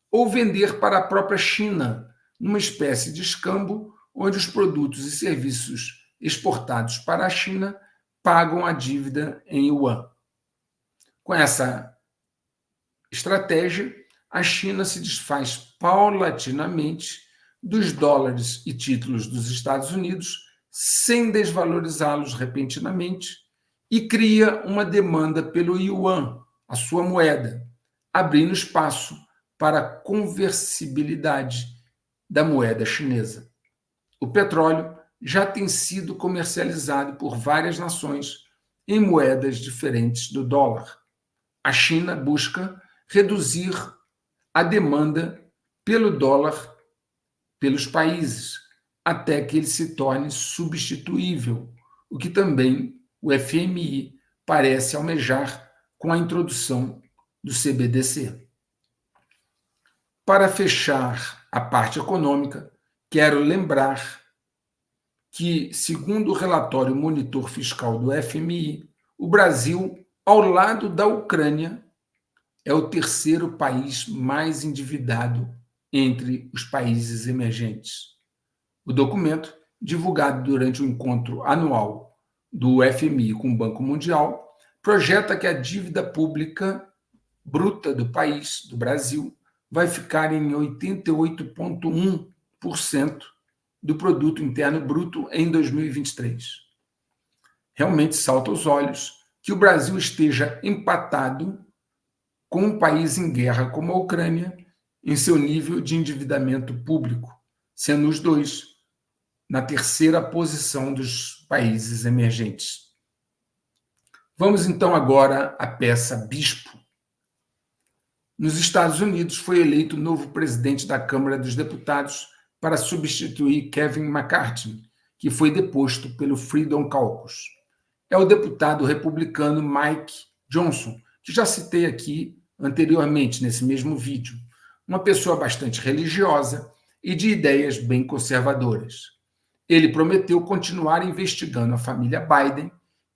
ou vender para a própria China, numa espécie de escambo, onde os produtos e serviços exportados para a China pagam a dívida em yuan. Com essa estratégia, a China se desfaz paulatinamente dos dólares e títulos dos Estados Unidos, sem desvalorizá-los repentinamente, e cria uma demanda pelo yuan, a sua moeda, abrindo espaço para a conversibilidade da moeda chinesa. O petróleo já tem sido comercializado por várias nações em moedas diferentes do dólar. A China busca reduzir a demanda pelo dólar pelos países, até que ele se torne substituível, o que também o FMI parece almejar com a introdução do CBDC. Para fechar a parte econômica, quero lembrar que, segundo o relatório Monitor Fiscal do FMI, o Brasil, ao lado da Ucrânia, é o terceiro país mais endividado entre os países emergentes. O documento, divulgado durante o encontro anual do FMI com o Banco Mundial, projeta que a dívida pública bruta do país, do Brasil, vai ficar em 88,1% do produto interno bruto em 2023. Realmente salta aos olhos que o Brasil esteja empatado com um país em guerra como a Ucrânia em seu nível de endividamento público, sendo os dois na terceira posição dos países emergentes. Vamos então agora à peça Bispo. Nos Estados Unidos foi eleito o novo presidente da Câmara dos Deputados para substituir Kevin McCarthy, que foi deposto pelo Freedom Caucus. É o deputado republicano Mike Johnson, que já citei aqui anteriormente nesse mesmo vídeo, uma pessoa bastante religiosa e de ideias bem conservadoras. Ele prometeu continuar investigando a família Biden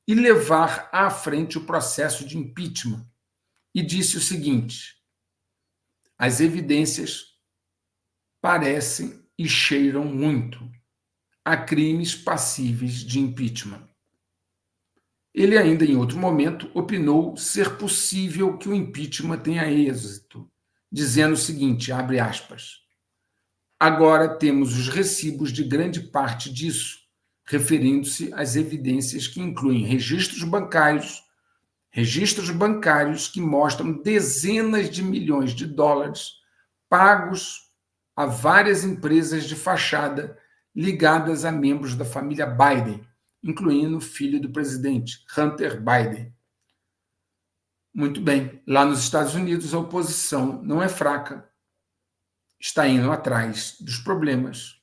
e levar à frente o processo de impeachment. E disse o seguinte: as evidências parecem e cheiram muito a crimes passíveis de impeachment. Ele ainda, em outro momento, opinou ser possível que o impeachment tenha êxito, dizendo o seguinte, abre aspas, agora temos os recibos de grande parte disso, referindo-se às evidências que incluem registros bancários que mostram dezenas de milhões de dólares pagos a várias empresas de fachada ligadas a membros da família Biden, incluindo o filho do presidente, Hunter Biden. Muito bem, lá nos Estados Unidos a oposição não é fraca, está indo atrás dos problemas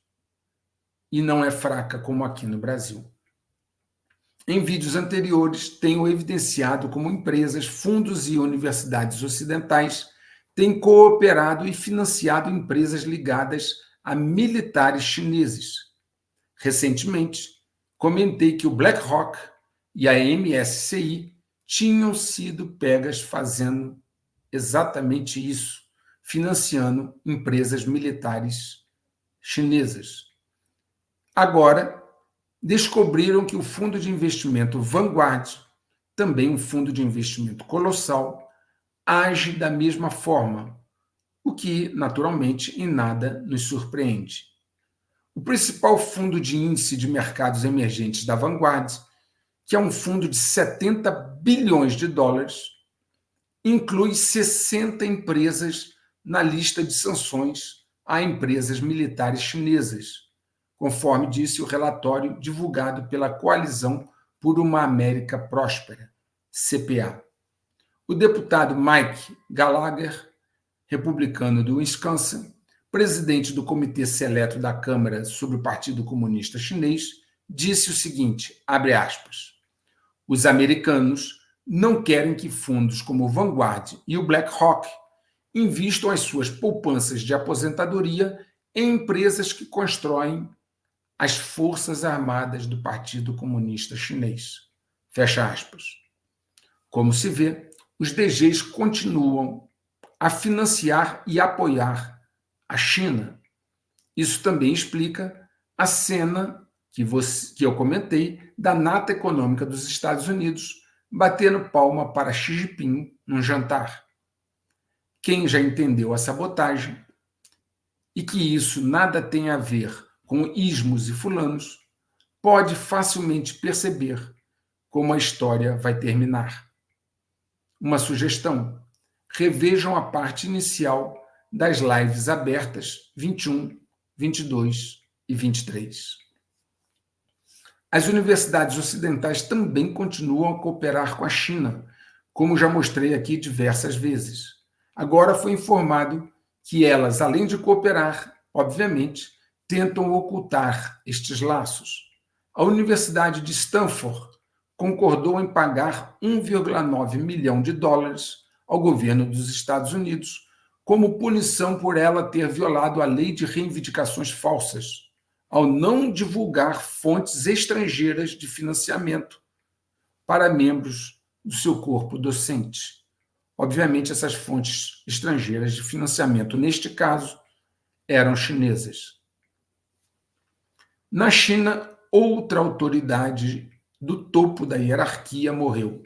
e não é fraca como aqui no Brasil. Em vídeos anteriores, tenho evidenciado como empresas, fundos e universidades ocidentais têm cooperado e financiado empresas ligadas a militares chineses. Recentemente, comentei que o BlackRock e a MSCI tinham sido pegas fazendo exatamente isso, financiando empresas militares chinesas. Agora, descobriram que o fundo de investimento Vanguard, também um fundo de investimento colossal, age da mesma forma, o que, naturalmente, em nada nos surpreende. O principal fundo de índice de mercados emergentes da Vanguard, que é um fundo de 70 bilhões de dólares, inclui 60 empresas na lista de sanções a empresas militares chinesas, conforme disse o relatório divulgado pela Coalizão por uma América Próspera, CPA. O deputado Mike Gallagher, republicano do Wisconsin, presidente do Comitê Seleto da Câmara sobre o Partido Comunista Chinês, disse o seguinte, abre aspas, os americanos não querem que fundos como o Vanguard e o BlackRock invistam as suas poupanças de aposentadoria em empresas que constroem as Forças Armadas do Partido Comunista Chinês. Fecha aspas. Como se vê, os DGs continuam a financiar e apoiar a China. Isso também explica a cena que eu comentei da nata econômica dos Estados Unidos batendo palma para Xi Jinping num jantar. Quem já entendeu a sabotagem e que isso nada tem a ver com ismos e fulanos, pode facilmente perceber como a história vai terminar. Uma sugestão: revejam a parte inicial das lives abertas 21, 22 e 23. As universidades ocidentais também continuam a cooperar com a China, como já mostrei aqui diversas vezes. Agora foi informado que elas, além de cooperar, obviamente, tentam ocultar estes laços. A Universidade de Stanford concordou em pagar 1,9 milhão de dólares ao governo dos Estados Unidos como punição por ela ter violado a lei de reivindicações falsas, ao não divulgar fontes estrangeiras de financiamento para membros do seu corpo docente. Obviamente, essas fontes estrangeiras de financiamento, neste caso, eram chinesas. Na China, outra autoridade do topo da hierarquia morreu.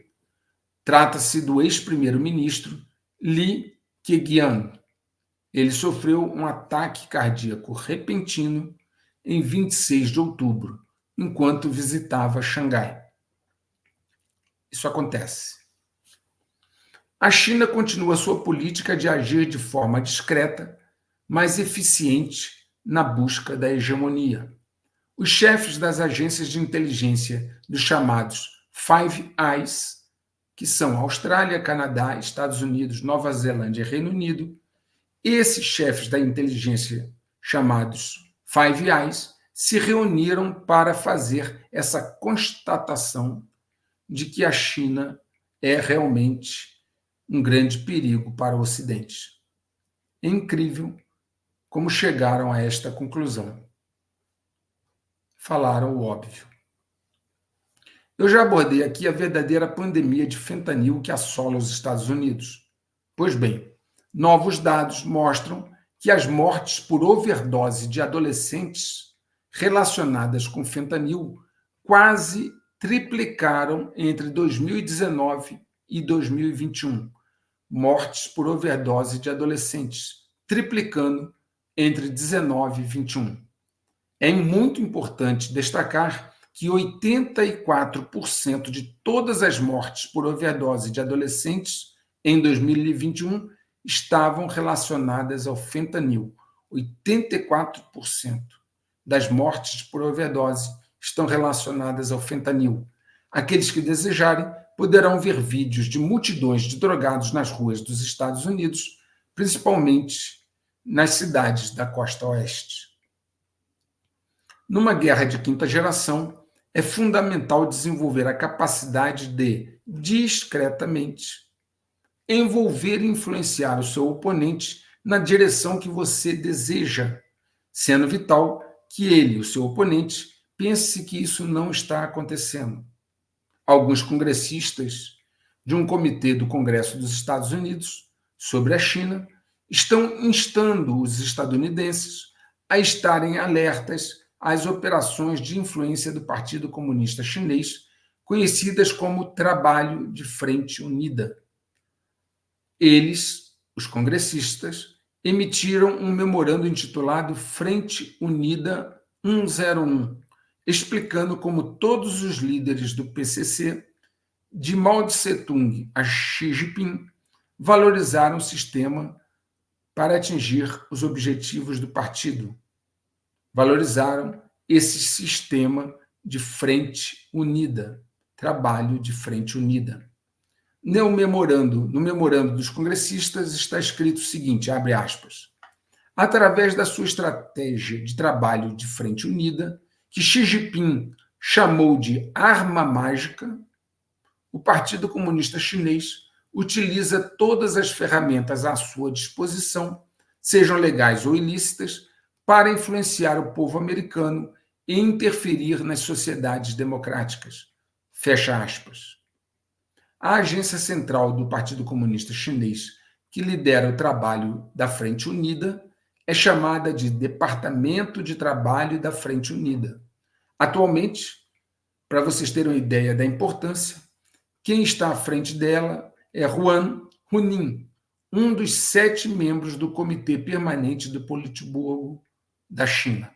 Trata-se do ex-primeiro-ministro Li Keqiang. Ele sofreu um ataque cardíaco repentino em 26 de outubro, enquanto visitava Xangai. Isso acontece. A China continua sua política de agir de forma discreta, mas eficiente na busca da hegemonia. Os chefes das agências de inteligência dos chamados Five Eyes, que são Austrália, Canadá, Estados Unidos, Nova Zelândia e Reino Unido, esses chefes da inteligência chamados Five Eyes se reuniram para fazer essa constatação de que a China é realmente um grande perigo para o Ocidente. É incrível como chegaram a esta conclusão. Falaram o óbvio. Eu já abordei aqui a verdadeira pandemia de fentanil que assola os Estados Unidos. Pois bem, novos dados mostram que as mortes por overdose de adolescentes relacionadas com fentanil quase triplicaram entre 2019 e 2021. Mortes por overdose de adolescentes, triplicando entre 19 e 21. É muito importante destacar que 84% de todas as mortes por overdose de adolescentes em 2021 estavam relacionadas ao fentanil. 84% das mortes por overdose estão relacionadas ao fentanil. Aqueles que desejarem poderão ver vídeos de multidões de drogados nas ruas dos Estados Unidos, principalmente nas cidades da costa oeste. Numa guerra de quinta geração, é fundamental desenvolver a capacidade de, discretamente, envolver e influenciar o seu oponente na direção que você deseja, sendo vital que ele, o seu oponente, pense que isso não está acontecendo. Alguns congressistas de um comitê do Congresso dos Estados Unidos sobre a China estão instando os estadunidenses a estarem alertas às operações de influência do Partido Comunista Chinês, conhecidas como Trabalho de Frente Unida. Eles, os congressistas, emitiram um memorando intitulado Frente Unida 101, explicando como todos os líderes do PCC, de Mao Tse-tung a Xi Jinping, valorizaram o sistema para atingir os objetivos do partido. Valorizaram esse sistema de frente unida, trabalho de frente unida. No memorando dos congressistas está escrito o seguinte, abre aspas, através da sua estratégia de trabalho de frente unida, que Xi Jinping chamou de arma mágica, o Partido Comunista Chinês utiliza todas as ferramentas à sua disposição, sejam legais ou ilícitas, para influenciar o povo americano e interferir nas sociedades democráticas. Fecha aspas. A agência central do Partido Comunista Chinês, que lidera o trabalho da Frente Unida, é chamada de Departamento de Trabalho da Frente Unida. Atualmente, para vocês terem uma ideia da importância, quem está à frente dela é Huan Hunin, um dos 7 membros do Comitê Permanente do Politburo da China.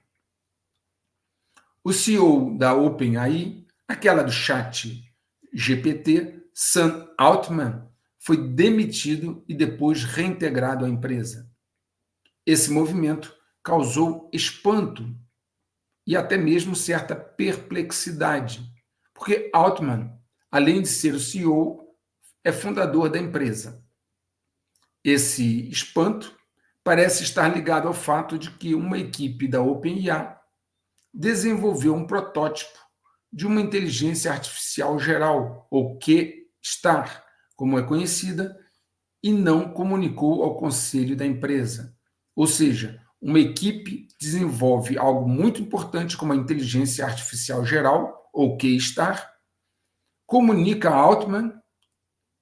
O CEO da OpenAI, aquela do chat GPT, Sam Altman, foi demitido e depois reintegrado à empresa. Esse movimento causou espanto e até mesmo certa perplexidade, porque Altman, além de ser o CEO, é fundador da empresa. Esse espanto parece estar ligado ao fato de que uma equipe da OpenAI desenvolveu um protótipo de uma inteligência artificial geral, ou Q-Star, como é conhecida, e não comunicou ao conselho da empresa. Ou seja, uma equipe desenvolve algo muito importante como a inteligência artificial geral, ou Q-Star, comunica a Altman,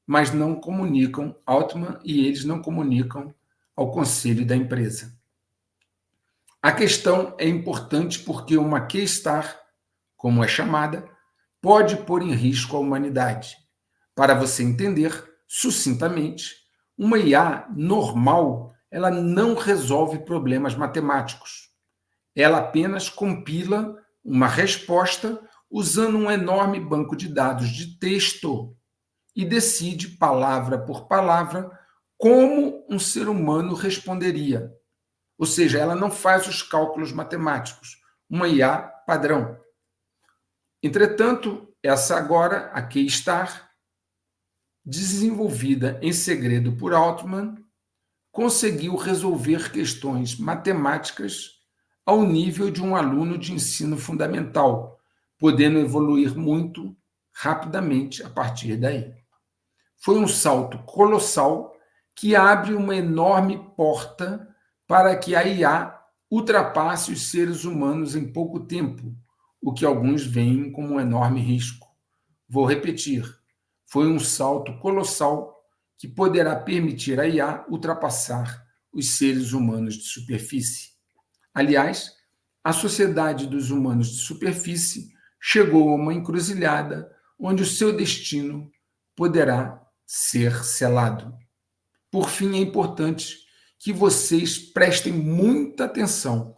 mas não comunicam, Altman e eles não comunicam ao conselho da empresa. A questão é importante porque uma Q-Star, como é chamada, pode pôr em risco a humanidade. Para você entender sucintamente, uma IA normal, ela não resolve problemas matemáticos. Ela apenas compila uma resposta usando um enorme banco de dados de texto e decide, palavra por palavra, como um ser humano responderia. Ou seja, ela não faz os cálculos matemáticos, uma IA padrão. Entretanto, essa agora, a Q-Star, desenvolvida em segredo por Altman, conseguiu resolver questões matemáticas ao nível de um aluno de ensino fundamental, podendo evoluir muito rapidamente a partir daí. Foi um salto colossal que abre uma enorme porta para que a IA ultrapasse os seres humanos em pouco tempo, o que alguns veem como um enorme risco. Vou repetir, foi um salto colossal que poderá permitir a IA ultrapassar os seres humanos de superfície. Aliás, a sociedade dos humanos de superfície chegou a uma encruzilhada onde o seu destino poderá ser selado. Por fim, é importante que vocês prestem muita atenção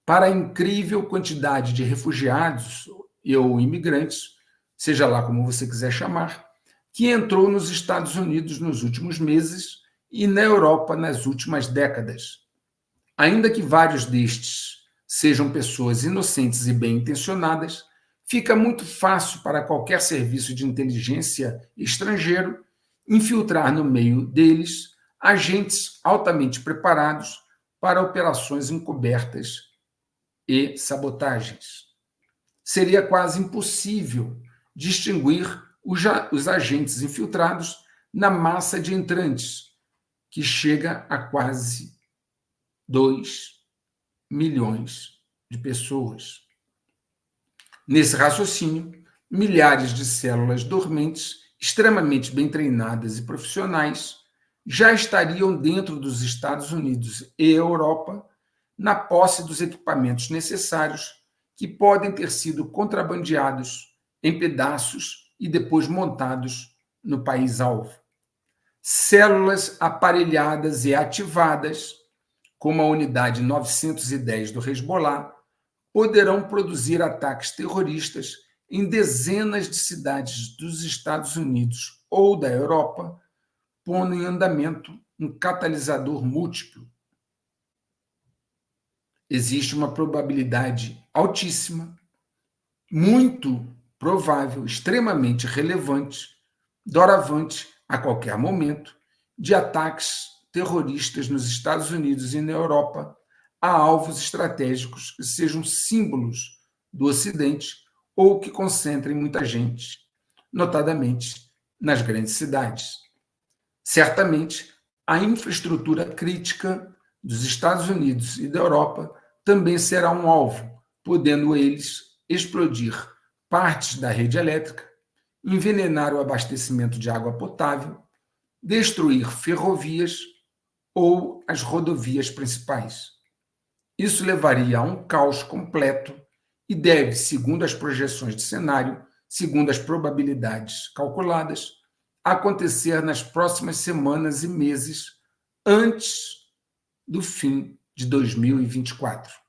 para a incrível quantidade de refugiados ou imigrantes, seja lá como você quiser chamar, que entrou nos Estados Unidos nos últimos meses e na Europa nas últimas décadas. Ainda que vários destes sejam pessoas inocentes e bem-intencionadas, fica muito fácil para qualquer serviço de inteligência estrangeiro infiltrar no meio deles agentes altamente preparados para operações encobertas e sabotagens. Seria quase impossível distinguir os agentes infiltrados na massa de entrantes, que chega a quase 2 milhões de pessoas. Nesse raciocínio, milhares de células dormentes, extremamente bem treinadas e profissionais, já estariam dentro dos Estados Unidos e Europa, na posse dos equipamentos necessários que podem ter sido contrabandeados em pedaços e depois montados no país-alvo. Células aparelhadas e ativadas, como a unidade 910 do Hezbollah, poderão produzir ataques terroristas em dezenas de cidades dos Estados Unidos ou da Europa, pondo em andamento um catalisador múltiplo. Existe uma probabilidade altíssima, muito provável, extremamente relevante, doravante, a qualquer momento, de ataques terroristas nos Estados Unidos e na Europa a alvos estratégicos que sejam símbolos do Ocidente ou que concentrem muita gente, notadamente nas grandes cidades. Certamente, a infraestrutura crítica dos Estados Unidos e da Europa também será um alvo, podendo eles explodir partes da rede elétrica, envenenar o abastecimento de água potável, destruir ferrovias ou as rodovias principais. Isso levaria a um caos completo e deve, segundo as projeções de cenário, segundo as probabilidades calculadas, acontecer nas próximas semanas e meses antes do fim de 2024.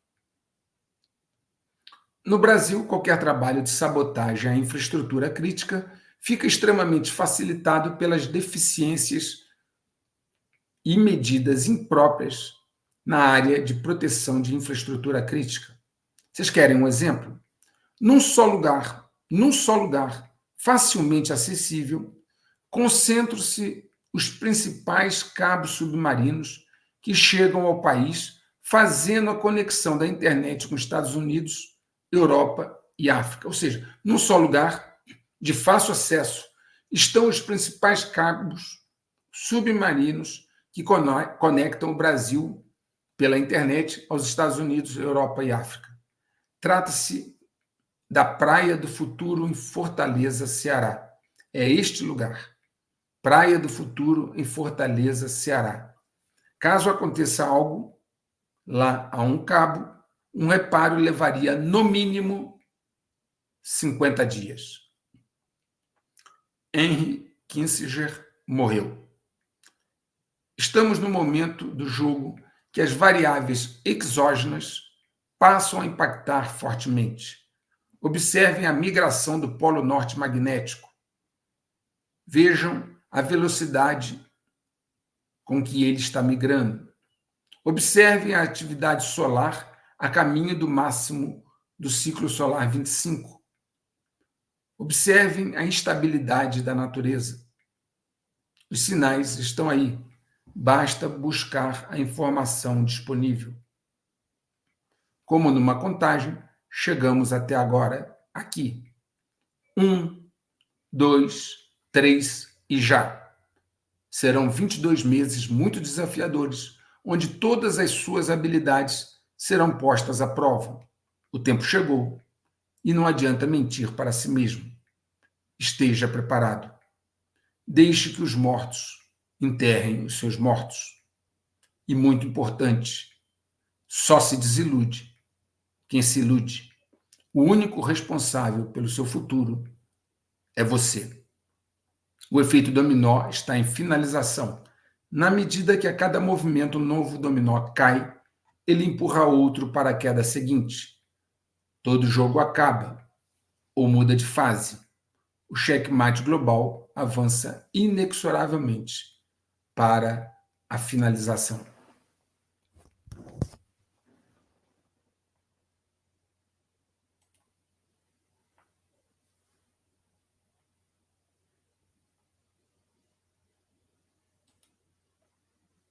No Brasil, qualquer trabalho de sabotagem à infraestrutura crítica fica extremamente facilitado pelas deficiências e medidas impróprias na área de proteção de infraestrutura crítica. Vocês querem um exemplo? Num só lugar, facilmente acessível, concentram-se os principais cabos submarinos que chegam ao país, fazendo a conexão da internet com os Estados Unidos, Europa e África. Ou seja, num só lugar, de fácil acesso, estão os principais cabos submarinos que conectam o Brasil pela internet aos Estados Unidos, Europa e África. Trata-se da Praia do Futuro, em Fortaleza, Ceará. É este lugar. Praia do Futuro, em Fortaleza, Ceará. Caso aconteça algo lá a um cabo, um reparo levaria, no mínimo, 50 dias. Henry Kissinger morreu. Estamos no momento do jogo que as variáveis exógenas passam a impactar fortemente. Observem a migração do Polo Norte magnético. Vejam a velocidade com que ele está migrando. Observem a atividade solar a caminho do máximo do ciclo solar 25. Observem a instabilidade da natureza. Os sinais estão aí. Basta buscar a informação disponível. Como numa contagem, chegamos até agora aqui. 1, 2, 3 e já. Serão 22 meses muito desafiadores, onde todas as suas habilidades serão postas à prova. O tempo chegou e não adianta mentir para si mesmo. Esteja preparado. Deixe que os mortos enterrem os seus mortos. E muito importante, só se desilude quem se ilude. O único responsável pelo seu futuro é você. O efeito dominó está em finalização. Na medida que a cada movimento um novo dominó cai, ele empurra outro para a queda seguinte. Todo jogo acaba ou muda de fase. O checkmate global avança inexoravelmente para a finalização.